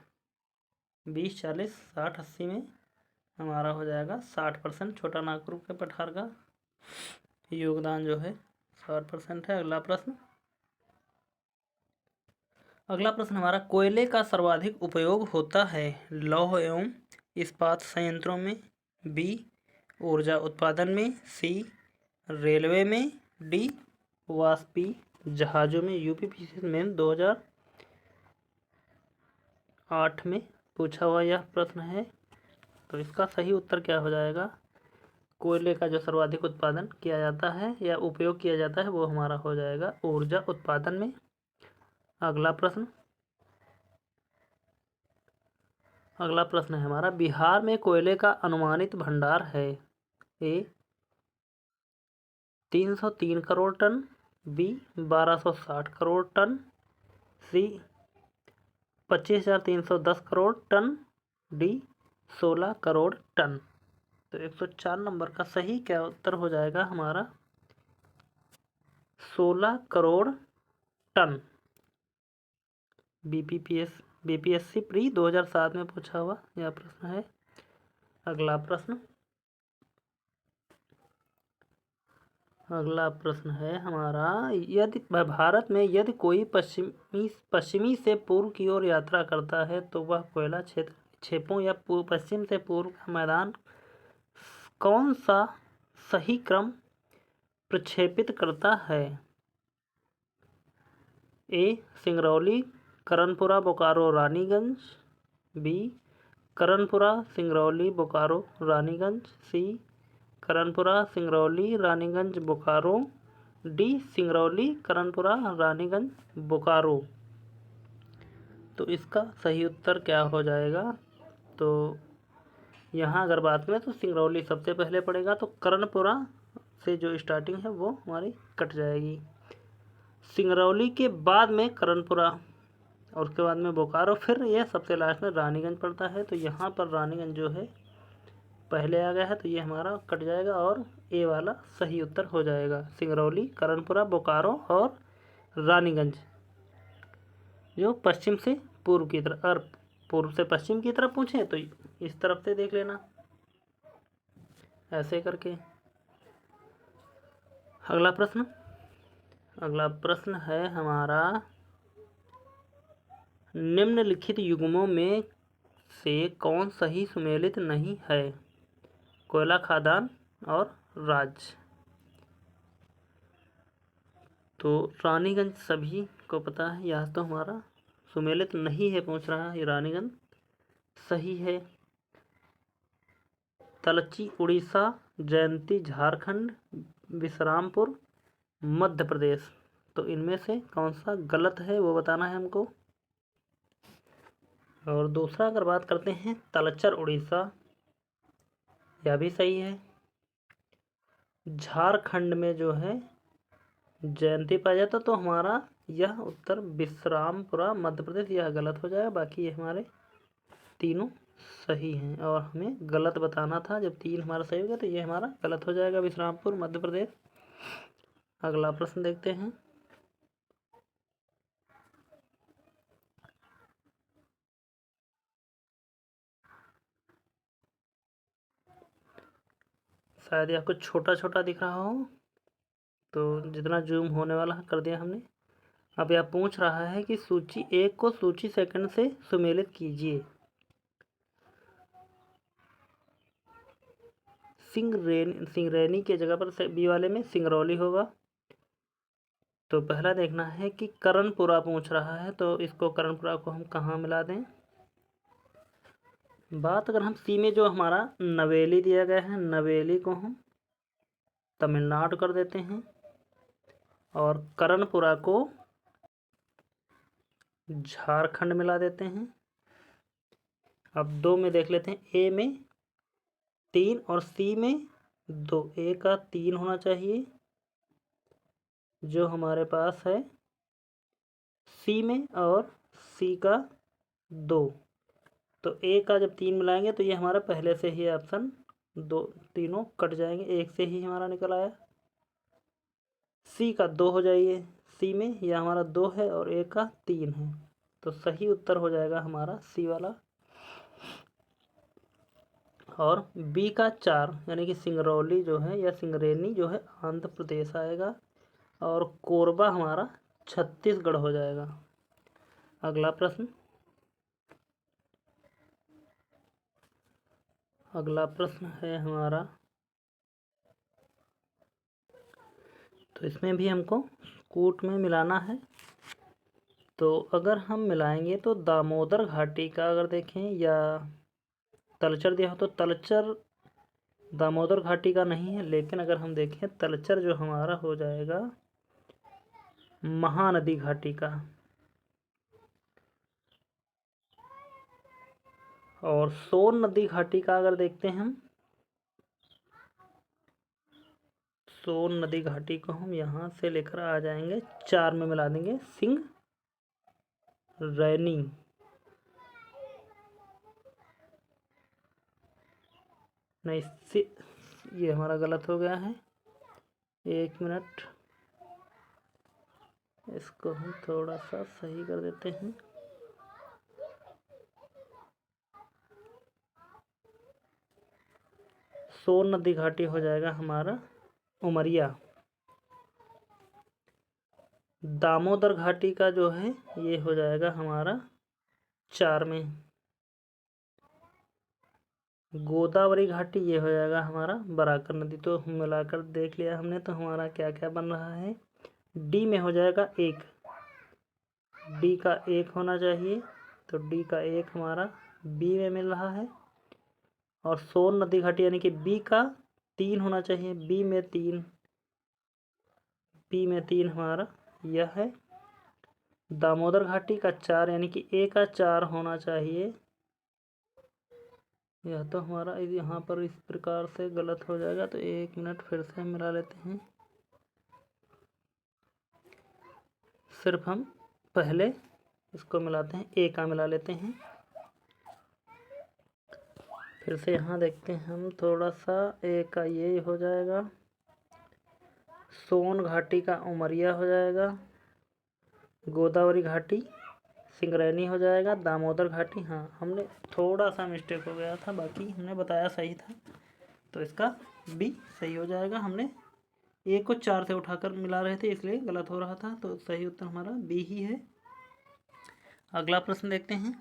20, 40, 60, 80 में हमारा हो जाएगा 60%। छोटा नागपुर के पठार का योगदान जो है 60% है। अगला प्रश्न हमारा, कोयले का सर्वाधिक उपयोग होता है लौह एवं इस्पात संयंत्रों में। बी, ऊर्जा उत्पादन में। सी, रेलवे में। डी, वाष्पीय जहाजों में। यूपी पीसीएस मेन 2008 में पूछा हुआ यह प्रश्न है। तो इसका सही उत्तर क्या हो जाएगा? कोयले का जो सर्वाधिक उत्पादन किया जाता है या उपयोग किया जाता है वो हमारा हो जाएगा ऊर्जा उत्पादन में। अगला प्रश्न है हमारा, बिहार में कोयले का अनुमानित भंडार है। A, 303 crore ton. B, 1260 crore ton. C, 25,310 crore ton. D, 16 crore ton. तो 104 नंबर का सही क्या उत्तर हो जाएगा हमारा? 16 करोड़ टन। बीपीएससी प्री 2007 में पूछा हुआ यह प्रश्न है। अगला प्रश्न है हमारा, यदि भारत में यदि कोई पश्चिमी से पूर्व की ओर यात्रा करता है तो वह कोयला क्षेपों या पश्चिम से पूर्व का मैदान कौन सा सही क्रम प्रक्षेपित करता है? ए, सिंगरौली, करनपुरा, बोकारो, रानीगंज। बी, करनपुरा, सिंगरौली, बोकारो, रानीगंज। सी, करनपुरा, सिंगरौली, रानीगंज, बोकारो। डी, सिंगरौली, करनपुरा, रानीगंज, बोकारो। तो इसका सही उत्तर क्या हो जाएगा? तो यहाँ अगर बात करें तो सिंगरौली सबसे पहले पड़ेगा, तो करनपुरा से जो स्टार्टिंग है वो हमारी कट जाएगी। सिंगरौली के बाद में करनपुरा और उसके बाद में बोकारो, फिर यह सबसे लास्ट में रानीगंज पड़ता है। तो यहाँ पर रानीगंज जो है पहले आ गया है तो ये हमारा कट जाएगा और ए वाला सही उत्तर हो जाएगा। सिंगरौली, करणपुरा, बोकारो और रानीगंज जो पश्चिम से पूर्व की तरफ, और पूर्व से पश्चिम की तरफ पूछे तो इस तरफ से देख लेना ऐसे करके। अगला प्रश्न है हमारा, निम्नलिखित युग्मों में से कौन सही सुमेलित नहीं है? कोयला खदान और राज्य। तो रानीगंज सभी को पता है, यह तो हमारा सुमेलित नहीं है, पूछ रहा है, रानीगंज सही है। तलची उड़ीसा, जयंती झारखंड, विश्रामपुर मध्य प्रदेश। तो इनमें से कौन सा गलत है वो बताना है हमको। और दूसरा अगर बात करते हैं, तलचर उड़ीसा, यह भी सही है। झारखंड में जो है जयंती पाया जाता तो हमारा यह उत्तर विश्रामपुरा मध्य प्रदेश, यह गलत हो जाएगा। बाकी ये हमारे तीनों सही हैं और हमें गलत बताना था। जब 3 हमारा सही हो गया तो ये हमारा गलत हो जाएगा, विश्रामपुर मध्य प्रदेश। अगला प्रश्न देखते हैं। शायद यह कुछ छोटा छोटा दिख रहा हो, तो जितना जूम होने वाला है कर दिया हमने। अब यह पूछ रहा है कि सूची 1 को सूची सेकंड से सुमेलित कीजिए। सिंगरैनी के जगह पर बी वाले में सिंगरौली होगा। तो पहला देखना है कि करणपुरा पूछ रहा है, तो इसको करणपुरा को हम कहाँ मिला दें। बात अगर हम सी में जो हमारा नवेली दिया गया है, नवेली को हम तमिलनाडु कर देते हैं और करणपुरा को झारखंड मिला देते हैं। अब 2 में देख लेते हैं, ए में 3 और सी में 2, ए का 3 होना चाहिए जो हमारे पास है सी में, और सी का 2। तो ए का जब 3 मिलाएंगे तो ये हमारा पहले से ही ऑप्शन 2, तीनों कट जाएंगे, 1 से ही हमारा निकल आया। सी का 2 हो जाइए, सी में यह हमारा 2 है और ए का 3 है, तो सही उत्तर हो जाएगा हमारा सी वाला। और बी का 4 यानी कि सिंगरौली जो है या सिंगरैनी जो है आंध्र प्रदेश आएगा और कोरबा हमारा छत्तीसगढ़ हो जाएगा। अगला प्रश्न है हमारा, तो इसमें भी हमको कूट में मिलाना है। तो अगर हम मिलाएंगे तो दामोदर घाटी का अगर देखें या तलचर दिया हो तो तलचर दामोदर घाटी का नहीं है, लेकिन अगर हम देखें तलचर जो हमारा हो जाएगा महानदी घाटी का। और सोन नदी घाटी का अगर देखते हैं हम, सोन नदी घाटी को हम यहाँ से लेकर आ जाएंगे 4 में मिला देंगे, सिंगरैनी। नहीं, ये हमारा गलत हो गया है। 1 मिनट, इसको हम थोड़ा सा सही कर देते हैं। सोन नदी घाटी हो जाएगा हमारा उमरिया। दामोदर घाटी का जो है ये हो जाएगा हमारा 4 में। गोदावरी घाटी ये हो जाएगा हमारा बराकर नदी। तो मिलाकर देख लिया हमने, तो हमारा क्या क्या बन रहा है। डी में हो जाएगा 1, डी का 1 होना चाहिए, तो डी का 1 हमारा बी में मिल रहा है। और सोन नदी घाटी यानी कि बी का 3 होना चाहिए, बी में 3 हमारा यह है। दामोदर घाटी का 4 यानी कि ए का 4 होना चाहिए, यह तो हमारा यहाँ पर इस प्रकार से गलत हो जाएगा। तो 1 मिनट फिर से हम मिला लेते हैं। सिर्फ हम पहले इसको मिलाते हैं, ए का मिला लेते हैं। फिर से यहाँ देखते हैं हम थोड़ा सा, एक का ये हो जाएगा, सोन घाटी का उमरिया हो जाएगा, गोदावरी घाटी सिंगरैनी हो जाएगा, दामोदर घाटी, हाँ हमने थोड़ा सा मिस्टेक हो गया था, बाकी हमने बताया सही था, तो इसका बी सही हो जाएगा। हमने ए को 4 से उठाकर मिला रहे थे इसलिए गलत हो रहा था, तो सही उत्तर हमारा बी ही है। अगला प्रश्न देखते हैं।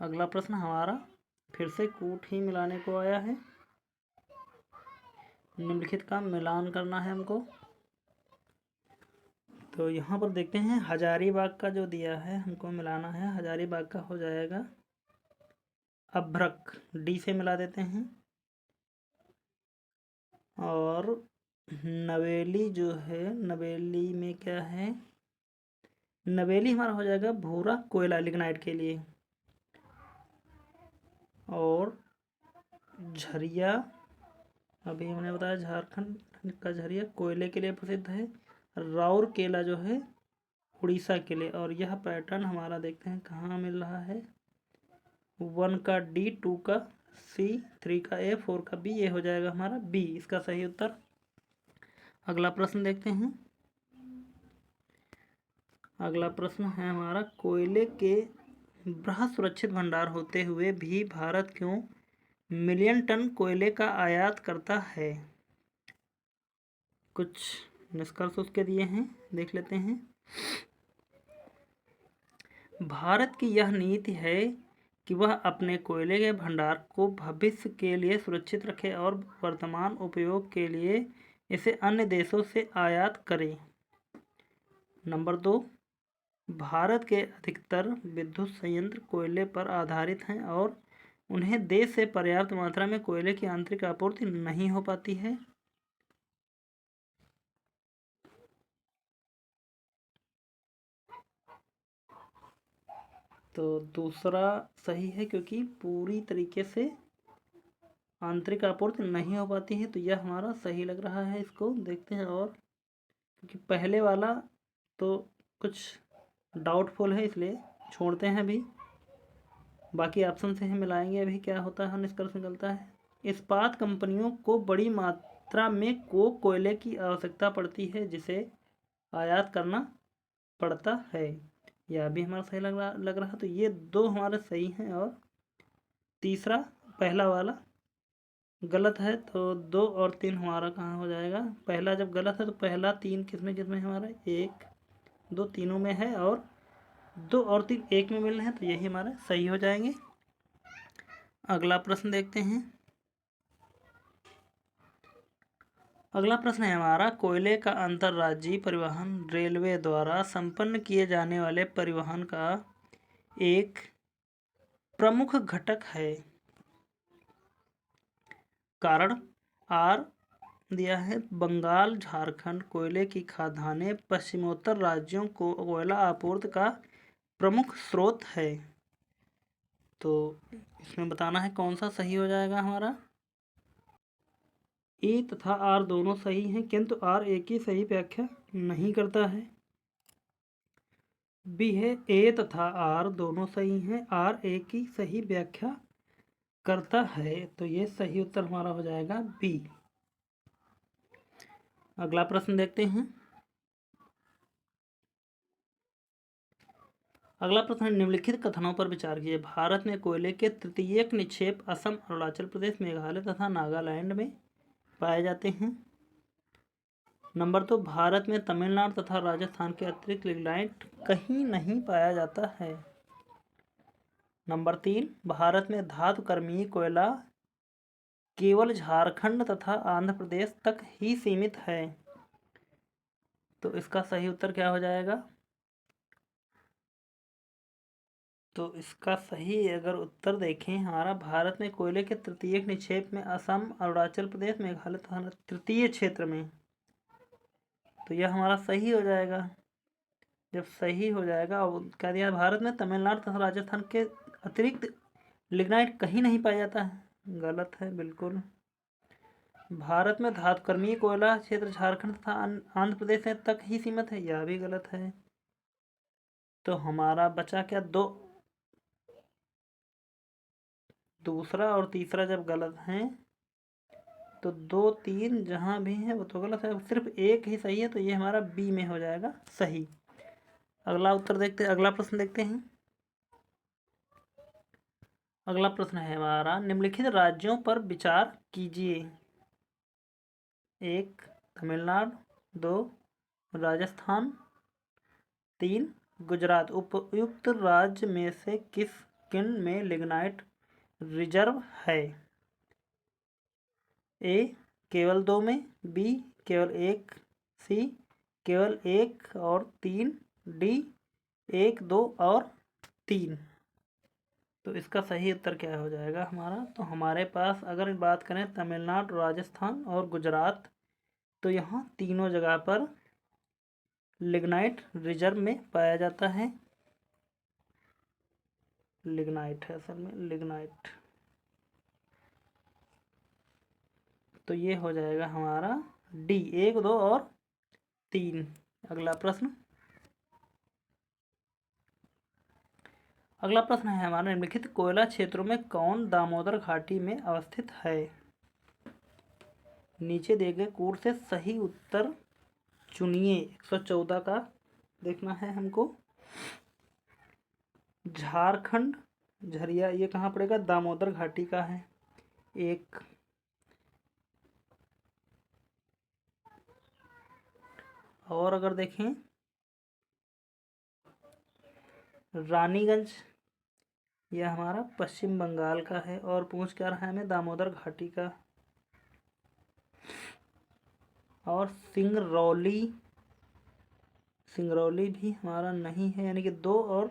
अगला प्रश्न हमारा फिर से कूट ही मिलाने को आया है। निम्नलिखित का मिलान करना है हमको। तो यहाँ पर देखते हैं हजारीबाग का जो दिया है हमको मिलाना है। हजारीबाग का हो जाएगा अभ्रक, डी से मिला देते हैं। और नवेली जो है, नवेली में क्या है, नवेली हमारा हो जाएगा भूरा कोयला लिग्नाइट के लिए। और झरिया, अभी हमने बताया झारखंड का झरिया कोयले के लिए प्रसिद्ध है। राउरकेला जो है उड़ीसा के लिए। और यह पैटर्न हमारा देखते हैं कहाँ मिल रहा है। 1 का डी, 2 का सी, 3 का ए, 4 का बी, ये हो जाएगा हमारा बी इसका सही उत्तर। अगला प्रश्न देखते हैं। अगला प्रश्न है हमारा, कोयले के बृहत सुरक्षित भंडार होते हुए भी भारत क्यों मिलियन टन कोयले का आयात करता है? कुछ निष्कर्ष उसके दिए हैं, देख लेते हैं। भारत की यह नीति है कि वह अपने कोयले के भंडार को भविष्य के लिए सुरक्षित रखे और वर्तमान उपयोग के लिए इसे अन्य देशों से आयात करे। नंबर 2, भारत के अधिकतर विद्युत संयंत्र कोयले पर आधारित हैं और उन्हें देश से पर्याप्त मात्रा में कोयले की आंतरिक आपूर्ति नहीं हो पाती है। तो दूसरा सही है, क्योंकि पूरी तरीके से आंतरिक आपूर्ति नहीं हो पाती है, तो यह हमारा सही लग रहा है। इसको देखते हैं, और क्योंकि पहले वाला तो कुछ डाउटफुल है इसलिए छोड़ते हैं अभी, बाकी ऑप्शन से हम मिलाएंगे अभी क्या होता है, निष्कर्ष निकलता है। इस्पात कंपनियों को बड़ी मात्रा में कोयले की आवश्यकता पड़ती है जिसे आयात करना पड़ता है। यह भी हमारा सही लग रहा, तो ये 2 हमारे सही हैं। और तीसरा पहला वाला गलत है, तो 2 और 3 हमारा कहाँ हो जाएगा। पहला जब गलत है तो पहला 3 किसमें किसमें हमारा 1 2 तीनों में है, और 2 और 3 1 में मिल रहे हैं, तो यही हमारे सही हो जाएंगे। अगला प्रश्न देखते हैं। अगला प्रश्न है हमारा, कोयले का अंतर्राज्यीय परिवहन रेलवे द्वारा संपन्न किए जाने वाले परिवहन का एक प्रमुख घटक है। कारण आर दिया है, बंगाल झारखंड कोयले की खादानें पश्चिमोत्तर राज्यों को कोयला आपूर्ति का प्रमुख स्रोत है। तो इसमें बताना है कौन सा सही हो जाएगा हमारा। ए तथा आर दोनों सही हैं, किंतु आर ए की सही व्याख्या नहीं करता है। बी है, ए तथा आर दोनों सही हैं, आर ए की सही व्याख्या करता है, तो ये सही उत्तर हमारा हो जाएगा बी। अगला प्रश्न देखते हैं। अगला प्रश्न, निम्नलिखित कथनों पर विचार कीजिए। भारत में कोयले के तृतीयक निक्षेप असम, अरुणाचल प्रदेश, मेघालय तथा नागालैंड में पाए जाते हैं। नंबर 2, भारत में तमिलनाडु तथा राजस्थान के अतिरिक्त लिग्नाइट कहीं नहीं पाया जाता है। नंबर 3, भारत में धातु कर्मीय कोयला केवल झारखंड तथा आंध्र प्रदेश तक ही सीमित है। तो इसका सही उत्तर क्या हो जाएगा। तो इसका सही अगर उत्तर देखें हमारा, भारत में कोयले के तृतीयक निक्षेप में असम, अरुणाचल प्रदेश, मेघालय तथा तृतीय क्षेत्र में, तो यह हमारा सही हो जाएगा। जब सही हो जाएगा, और क्या दिया, भारत में तमिलनाडु तथा राजस्थान के अतिरिक्त लिग्नाइट कहीं नहीं पाया जाता है, गलत है बिल्कुल। भारत में धातुकर्मीय कोयला क्षेत्र झारखंड तथा आंध्र प्रदेश तक ही सीमित है, यह भी गलत है। तो हमारा बचा क्या, 2 दूसरा और तीसरा जब गलत हैं तो 2 3 जहाँ भी हैं वो तो गलत है, सिर्फ एक ही सही है, तो ये हमारा बी में हो जाएगा सही। अगला उत्तर देखते हैं, अगला प्रश्न देखते हैं। अगला प्रश्न है हमारा, निम्नलिखित राज्यों पर विचार कीजिए। 1 तमिलनाडु, 2 राजस्थान, 3 गुजरात। उपयुक्त राज्य में से किन में लिग्नाइट रिजर्व है? ए केवल 2 में, बी केवल 1, सी केवल 1 और 3, डी 1 2 और 3। तो इसका सही उत्तर क्या हो जाएगा हमारा? तो हमारे पास अगर बात करें तमिलनाडु, राजस्थान और गुजरात, तो यहाँ तीनों जगह पर लिग्नाइट रिजर्व में पाया जाता है। लिग्नाइट है असल में, लिग्नाइट। तो ये हो जाएगा हमारा डी 1 2 और 3। अगला प्रश्न, अगला प्रश्न है हमारा, निम्नलिखित कोयला क्षेत्रों में कौन दामोदर घाटी में अवस्थित है? नीचे दिए गए कोड से सही उत्तर चुनिए। 114 का देखना है हमको। झारखंड, झरिया, ये कहाँ पड़ेगा? दामोदर घाटी का है। एक और अगर देखें, रानीगंज, यह हमारा पश्चिम बंगाल का है। और पूछ क्या रहा है हमें? दामोदर घाटी का। और सिंगरौली, सिंगरौली भी हमारा नहीं है, यानी कि 2 और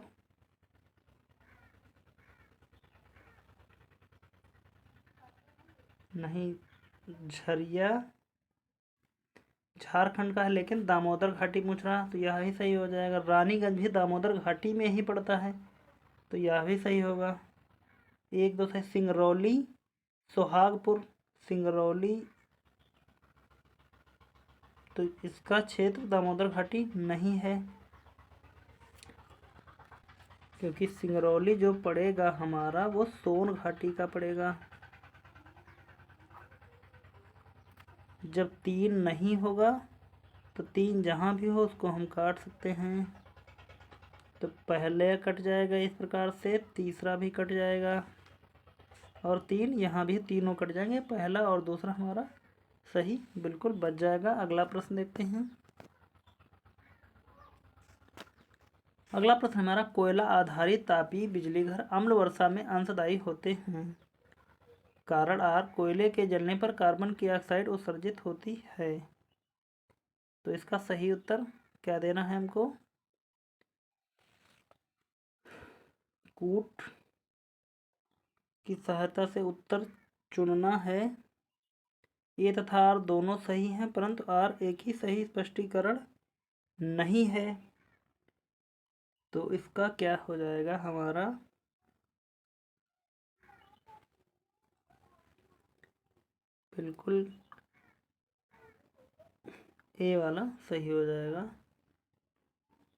नहीं। झरिया झारखंड का है, लेकिन दामोदर घाटी पूछ रहा, तो यह ही सही हो जाएगा। रानीगंज भी दामोदर घाटी में ही पड़ता है, तो यह भी सही होगा। 1 2 से सिंगरौली, सोहागपुर, सिंगरौली, तो इसका क्षेत्र दामोदर घाटी नहीं है, क्योंकि सिंगरौली जो पड़ेगा हमारा वो सोन घाटी का पड़ेगा। जब 3 नहीं होगा तो 3 जहाँ भी हो उसको हम काट सकते हैं। तो पहले कट जाएगा इस प्रकार से, तीसरा भी कट जाएगा और 3 यहाँ भी, तीनों कट जाएंगे। पहला और दूसरा हमारा सही बिल्कुल बच जाएगा। अगला प्रश्न देखते हैं। अगला प्रश्न हमारा, कोयला आधारित तापीय बिजली घर अम्ल वर्षा में अंशदायी होते हैं। कारण आर, कोयले के जलने पर कार्बन की ऑक्साइड उत्सर्जित होती है। तो इसका सही उत्तर क्या देना है हमको? कूट की सहायता से उत्तर चुनना है। ए तथा आर दोनों सही हैं, परंतु आर एक ही सही स्पष्टीकरण नहीं है। तो इसका क्या हो जाएगा हमारा? बिल्कुल ए वाला सही हो जाएगा।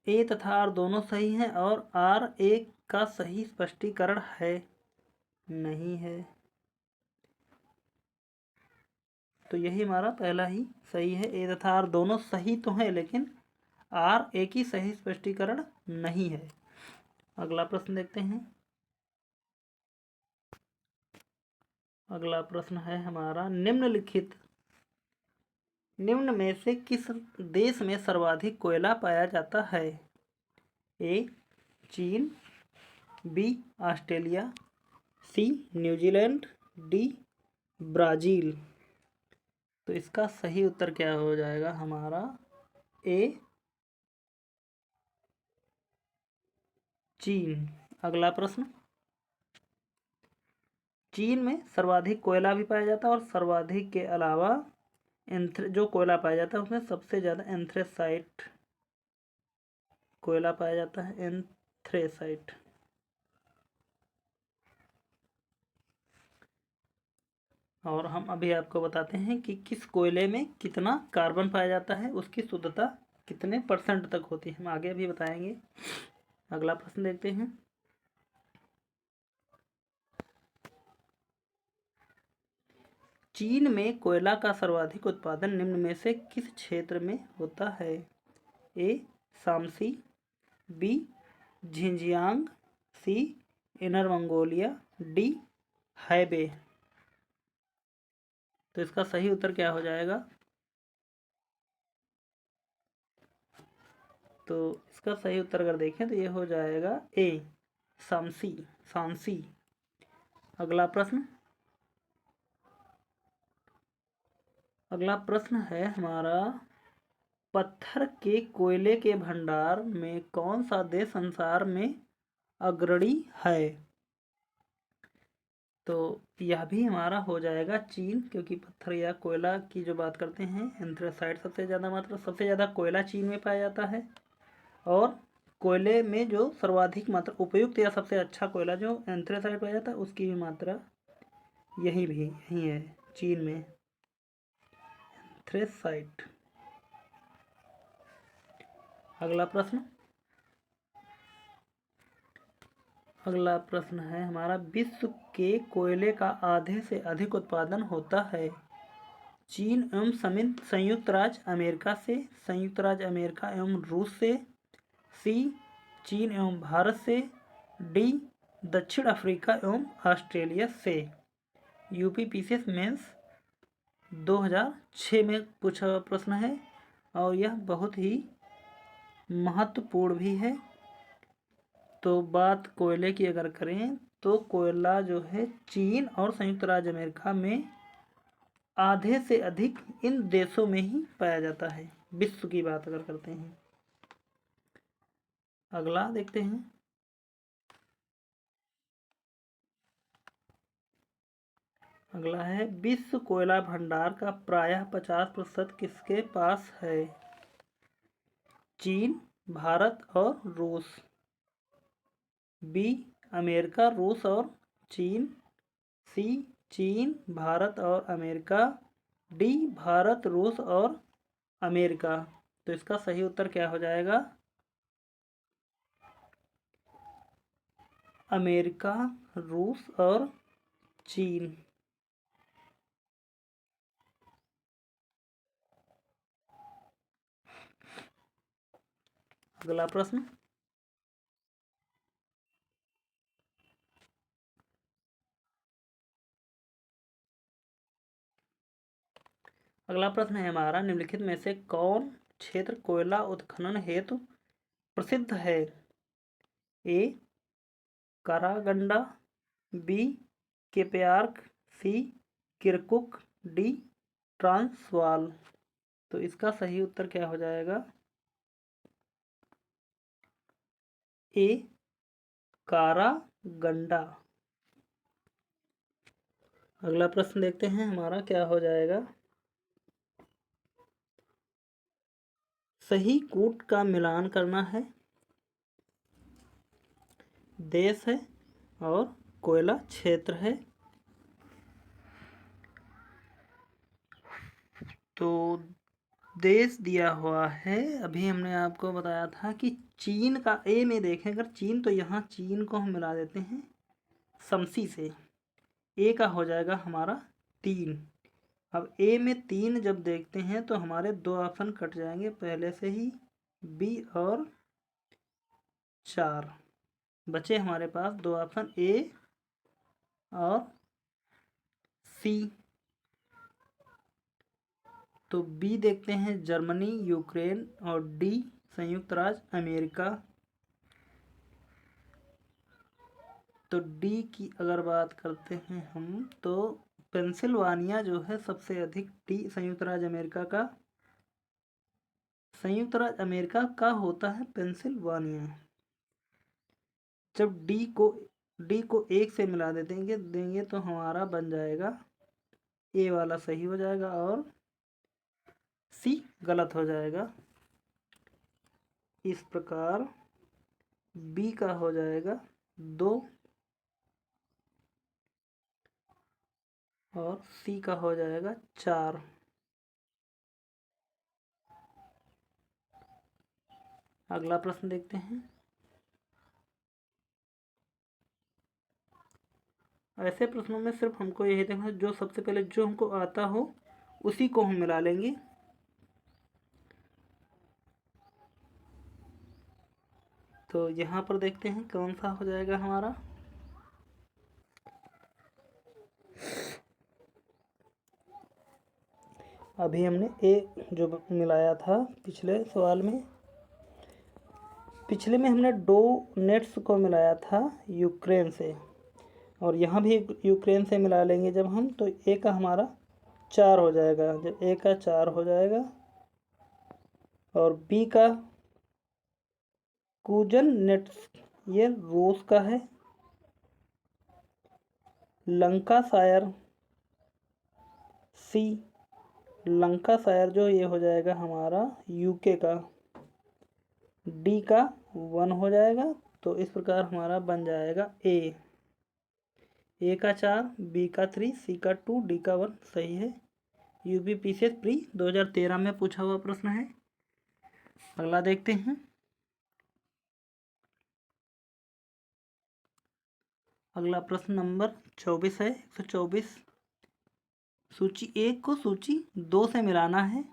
ए तथा आर दोनों सही हैं और आर एक का सही स्पष्टीकरण है नहीं है, तो यही हमारा पहला ही सही है। ए तथा आर दोनों सही तो हैं, लेकिन आर एक ही सही स्पष्टीकरण नहीं है। अगला प्रश्न देखते हैं। अगला प्रश्न है हमारा, निम्न में से किस देश में सर्वाधिक कोयला पाया जाता है? ए चीन, बी ऑस्ट्रेलिया, सी न्यूजीलैंड, डी ब्राज़ील। तो इसका सही उत्तर क्या हो जाएगा हमारा? ए चीन। अगला प्रश्न, चीन में सर्वाधिक कोयला भी पाया जाता है और सर्वाधिक के अलावा जो कोयला पाया जाता है उसमें सबसे ज़्यादा एंथ्रेसाइट कोयला पाया जाता है। एंथ्रेसाइट। और हम अभी आपको बताते हैं कि किस कोयले में कितना कार्बन पाया जाता है, उसकी शुद्धता कितने % तक होती है, हम आगे भी बताएंगे। अगला प्रश्न देखते हैं। चीन में कोयला का सर्वाधिक उत्पादन निम्न में से किस क्षेत्र में होता है? ए शांसी, बी झिंजियांग, सी इनर मंगोलिया, डी हैबे। तो इसका सही उत्तर क्या हो जाएगा? तो इसका सही उत्तर अगर देखें तो ये हो जाएगा ए शांसी, शांसी। अगला प्रश्न है हमारा, पत्थर के कोयले के भंडार में कौन सा देश संसार में अग्रणी है? तो यह भी हमारा हो जाएगा चीन, क्योंकि पत्थर या कोयला की जो बात करते हैं, एंथ्रेसाइट सबसे ज़्यादा कोयला चीन में पाया जाता है। और कोयले में जो सर्वाधिक मात्रा उपयुक्त या सबसे अच्छा कोयला जो एंथ्रेसाइट पाया जाता है, उसकी भी मात्रा यही है चीन में, एंथ्रेसाइट। अगला प्रश्न है हमारा, विश्व के कोयले का आधे से अधिक उत्पादन होता है चीन एवं संयुक्त राज्य अमेरिका से, संयुक्त राज्य अमेरिका एवं रूस से, सी चीन एवं भारत से, डी दक्षिण अफ्रीका एवं ऑस्ट्रेलिया से। यूपीपीसीएस मेंस 2006 में पूछा हुआ प्रश्न है और यह बहुत ही महत्वपूर्ण भी है। तो बात कोयले की अगर करें तो कोयला जो है चीन और संयुक्त राज्य अमेरिका में आधे से अधिक इन देशों में ही पाया जाता है, विश्व की बात अगर करते हैं। अगला देखते हैं, अगला है, विश्व कोयला भंडार का प्रायः 50% किसके पास है? चीन, भारत और रूस, बी अमेरिका, रूस और चीन, सी चीन, भारत और अमेरिका, डी भारत, रूस और अमेरिका। तो इसका सही उत्तर क्या हो जाएगा? अमेरिका, रूस और चीन। अगला प्रश्न, है हमारा, निम्नलिखित में से कौन क्षेत्र कोयला उत्खनन हेतु प्रसिद्ध है? ए कारागंडा, बी केपयार्क, सी किरकुक, डी ट्रांसवाल। तो इसका सही उत्तर क्या हो जाएगा? ए कारागंडा। अगला प्रश्न देखते हैं हमारा क्या हो जाएगा। सही कूट का मिलान करना है, देश है और कोयला क्षेत्र है। तो देश दिया हुआ है, अभी हमने आपको बताया था कि चीन का, ए में देखें अगर चीन, तो यहाँ चीन को हम मिला देते हैं शमसी से, ए का हो जाएगा हमारा 3। अब ए में 3 जब देखते हैं तो हमारे 2 ऑप्शन कट जाएंगे पहले से ही, बी और 4 बचे हमारे पास 2 ऑप्शन, ए और सी। तो बी देखते हैं जर्मनी, यूक्रेन, और डी संयुक्त राज्य अमेरिका। तो डी की अगर बात करते हैं हम, तो पेंसिल्वानिया जो है सबसे अधिक, डी संयुक्त राज्य अमेरिका का होता है पेंसिल्वानिया। जब डी को 1 से मिला देंगे तो हमारा बन जाएगा, ए वाला सही हो जाएगा और सी गलत हो जाएगा। इस प्रकार बी का हो जाएगा 2 और सी का हो जाएगा 4। अगला प्रश्न देखते हैं, ऐसे प्रश्नों में सिर्फ हमको यही देखना है, जो सबसे पहले जो हमको आता हो उसी को हम मिला लेंगे। तो यहाँ पर देखते हैं कौन सा हो जाएगा हमारा। अभी हमने ए जो मिलाया था पिछले सवाल में, पिछले में हमने डोनेट्स को मिलाया था यूक्रेन से, और यहाँ भी यूक्रेन से मिला लेंगे जब हम, तो ए का हमारा 4 हो जाएगा। जब ए का 4 हो जाएगा और बी का कूजन नेट्स, ये रूस का है। लंकाशायर सी, लंकाशायर जो ये हो जाएगा हमारा यूके का। डी का 1 हो जाएगा। तो इस प्रकार हमारा बन जाएगा ए का 4, बी का 3, सी का 2, डी का 1 सही है। यूपीपीसीएस प्री 2013 में पूछा हुआ प्रश्न है। अगला देखते हैं। अगला प्रश्न नंबर 24 है, 124। सूची 1 को सूची 2 से मिलाना है,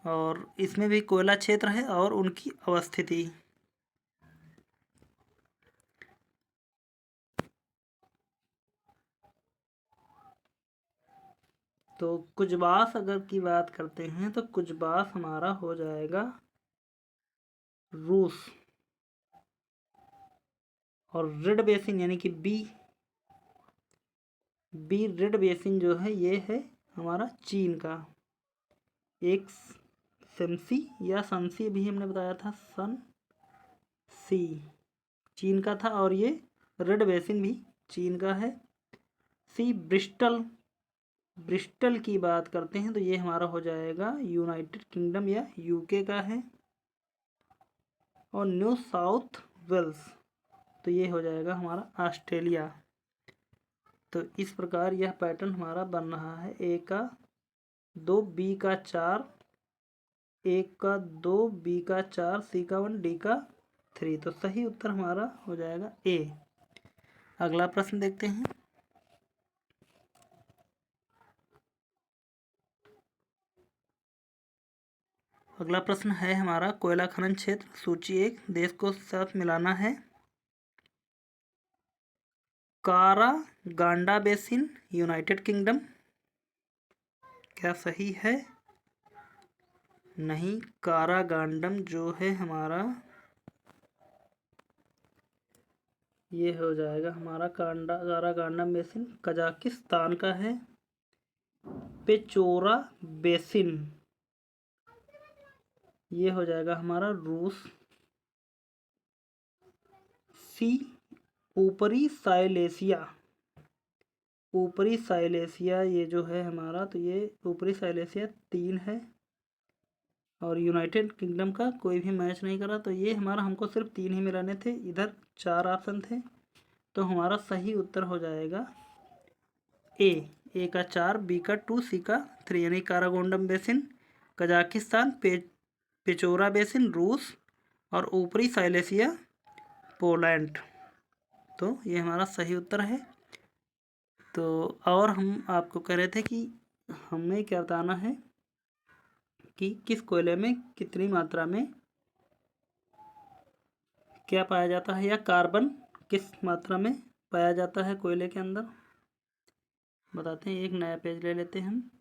और इसमें भी कोयला क्षेत्र है और उनकी अवस्थिति। तो कुजबास अगर की बात करते हैं तो कुजबास हमारा हो जाएगा रूस, और रेड बेसिन यानी कि बी रेड बेसिन जो है ये है हमारा चीन का। एक सेमसी या सनसी भी हमने बताया था, सन सी चीन का था, और ये रेड बेसिन भी चीन का है। सी ब्रिस्टल की बात करते हैं तो ये हमारा हो जाएगा यूनाइटेड किंगडम या यूके का है। और न्यू साउथ वेल्स तो ये हो जाएगा हमारा ऑस्ट्रेलिया। तो इस प्रकार यह पैटर्न हमारा बन रहा है। ए का 2, बी का 4, ए का 2, बी का 4, सी का 1, डी का 3। तो सही उत्तर हमारा हो जाएगा ए। अगला प्रश्न देखते हैं। अगला प्रश्न है हमारा कोयला खनन क्षेत्र सूची 1 देश को साथ मिलाना है। कारागांडा बेसिन यूनाइटेड किंगडम, क्या सही है? नहीं, कारागांडम जो है हमारा ये हो जाएगा हमारा कारागांडम बेसिन कजाकिस्तान का है। पेचोरा बेसिन ये हो जाएगा हमारा रूस। सी ऊपरी साइलेशिया ये जो है हमारा, तो ये ऊपरी साइलेशिया 3 है, और यूनाइटेड किंगडम का कोई भी मैच नहीं करा। तो ये हमारा हमको सिर्फ 3 ही मिलाने थे, इधर 4 ऑप्शन थे। तो हमारा सही उत्तर हो जाएगा ए का 4, बी का 2, सी का 3, यानी कारागोंडम बेसिन कजाकिस्तान, पेचोरा बेसिन रूस, और ऊपरी साइलेशिया पोलैंड। तो ये हमारा सही उत्तर है। तो और हम आपको कह रहे थे कि हमें क्या बताना है कि किस कोयले में कितनी मात्रा में क्या पाया जाता है, या कार्बन किस मात्रा में पाया जाता है कोयले के अंदर। बताते हैं, एक नया पेज ले लेते हैं हम।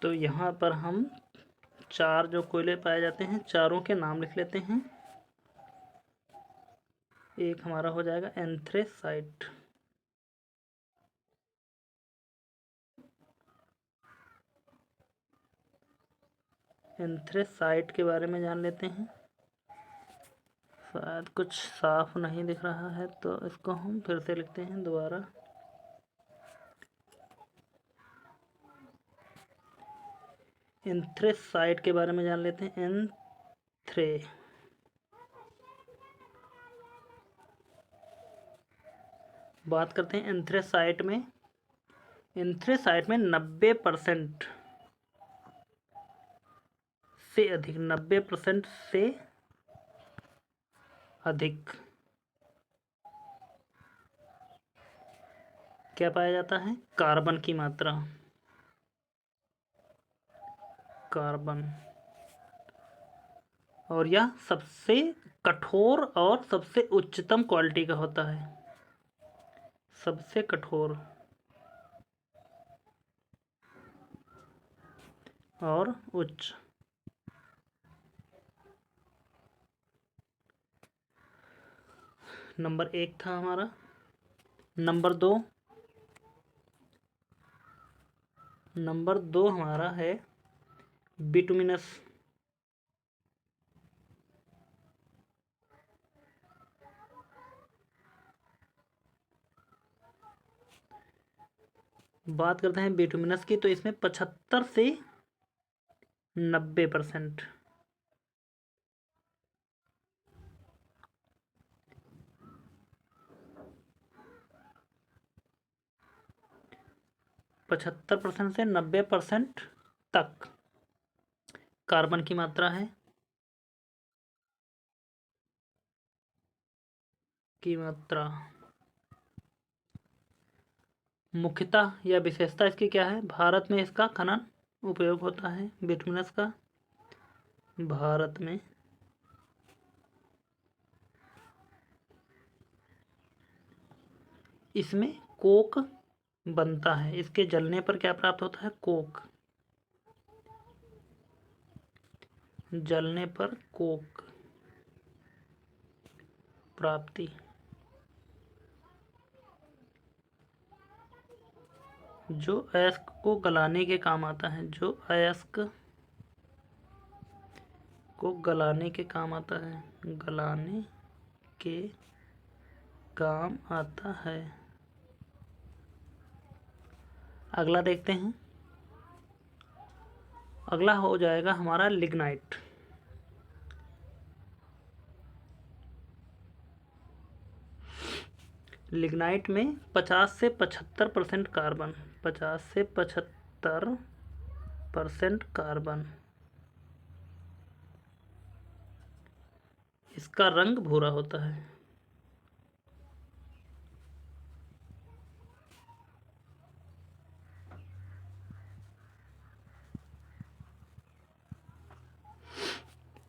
तो यहाँ पर हम 4 जो कोयले पाए जाते हैं, चारों के नाम लिख लेते हैं। एक हमारा हो जाएगा एंथ्रेसाइट, एंथ्रेसाइट के बारे में जान लेते हैं। शायद कुछ साफ नहीं दिख रहा है, तो इसको हम फिर से लिखते हैं दोबारा। एंथ्रेसाइट के बारे में जान लेते हैं। बात करते हैं एंथ्रेसाइट में 90% से अधिक, 90% से अधिक क्या पाया जाता है? कार्बन की मात्रा, कार्बन। और यह सबसे कठोर और सबसे उच्चतम क्वालिटी का होता है, सबसे कठोर और उच्च। नंबर 1 था हमारा। नंबर 2 हमारा है बिटुमिनस। बात करते हैं बिटुमिनस की, तो इसमें 75 से 90%, 75% से 90% तक कार्बन की मात्रा है, की मात्रा। मुख्यतः या विशेषता इसकी क्या है? भारत में इसका खनन उपयोग होता है बिटुमिनस का। भारत में इसमें कोक बनता है, इसके जलने पर क्या प्राप्त होता है? कोक। जलने पर कोक प्राप्ति। जो अयस्क को गलाने के काम आता है, जो अयस्क को गलाने के काम आता है, गलाने के काम आता है। अगला देखते हैं। अगला हो जाएगा हमारा लिग्नाइट। लिग्नाइट में 50 से 75% कार्बन, 50 से 75% कार्बन। इसका रंग भूरा होता है।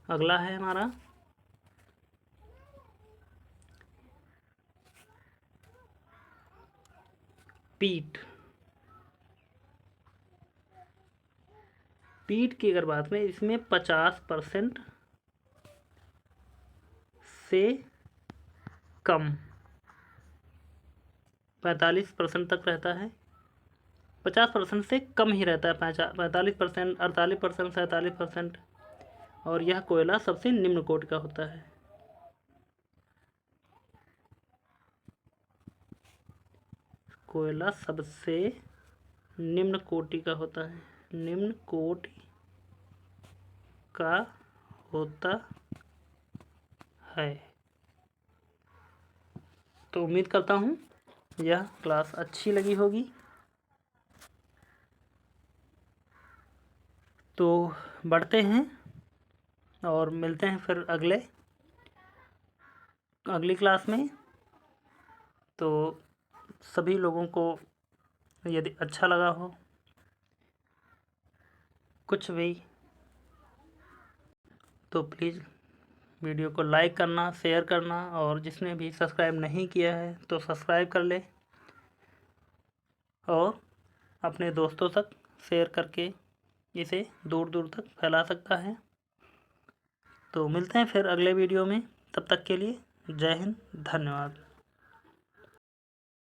अगला है हमारा पीट। पीट की अगर बात करें, इसमें 50% से कम 45% तक रहता है। 50% से कम ही रहता है, 45%, 48%, 47%। और यह कोयला सबसे निम्न कोटि का होता है। कोयला सबसे निम्न कोटि का होता है, निम्न कोटि का होता है। तो उम्मीद करता हूँ यह क्लास अच्छी लगी होगी। तो बढ़ते हैं और मिलते हैं फिर अगली क्लास में। तो सभी लोगों को यदि अच्छा लगा हो कुछ भी, तो प्लीज़ वीडियो को लाइक करना, शेयर करना, और जिसने भी सब्सक्राइब नहीं किया है तो सब्सक्राइब कर ले और अपने दोस्तों तक शेयर करके इसे दूर दूर तक फैला सकता है। तो मिलते हैं फिर अगले वीडियो में, तब तक के लिए जय हिंद, धन्यवाद।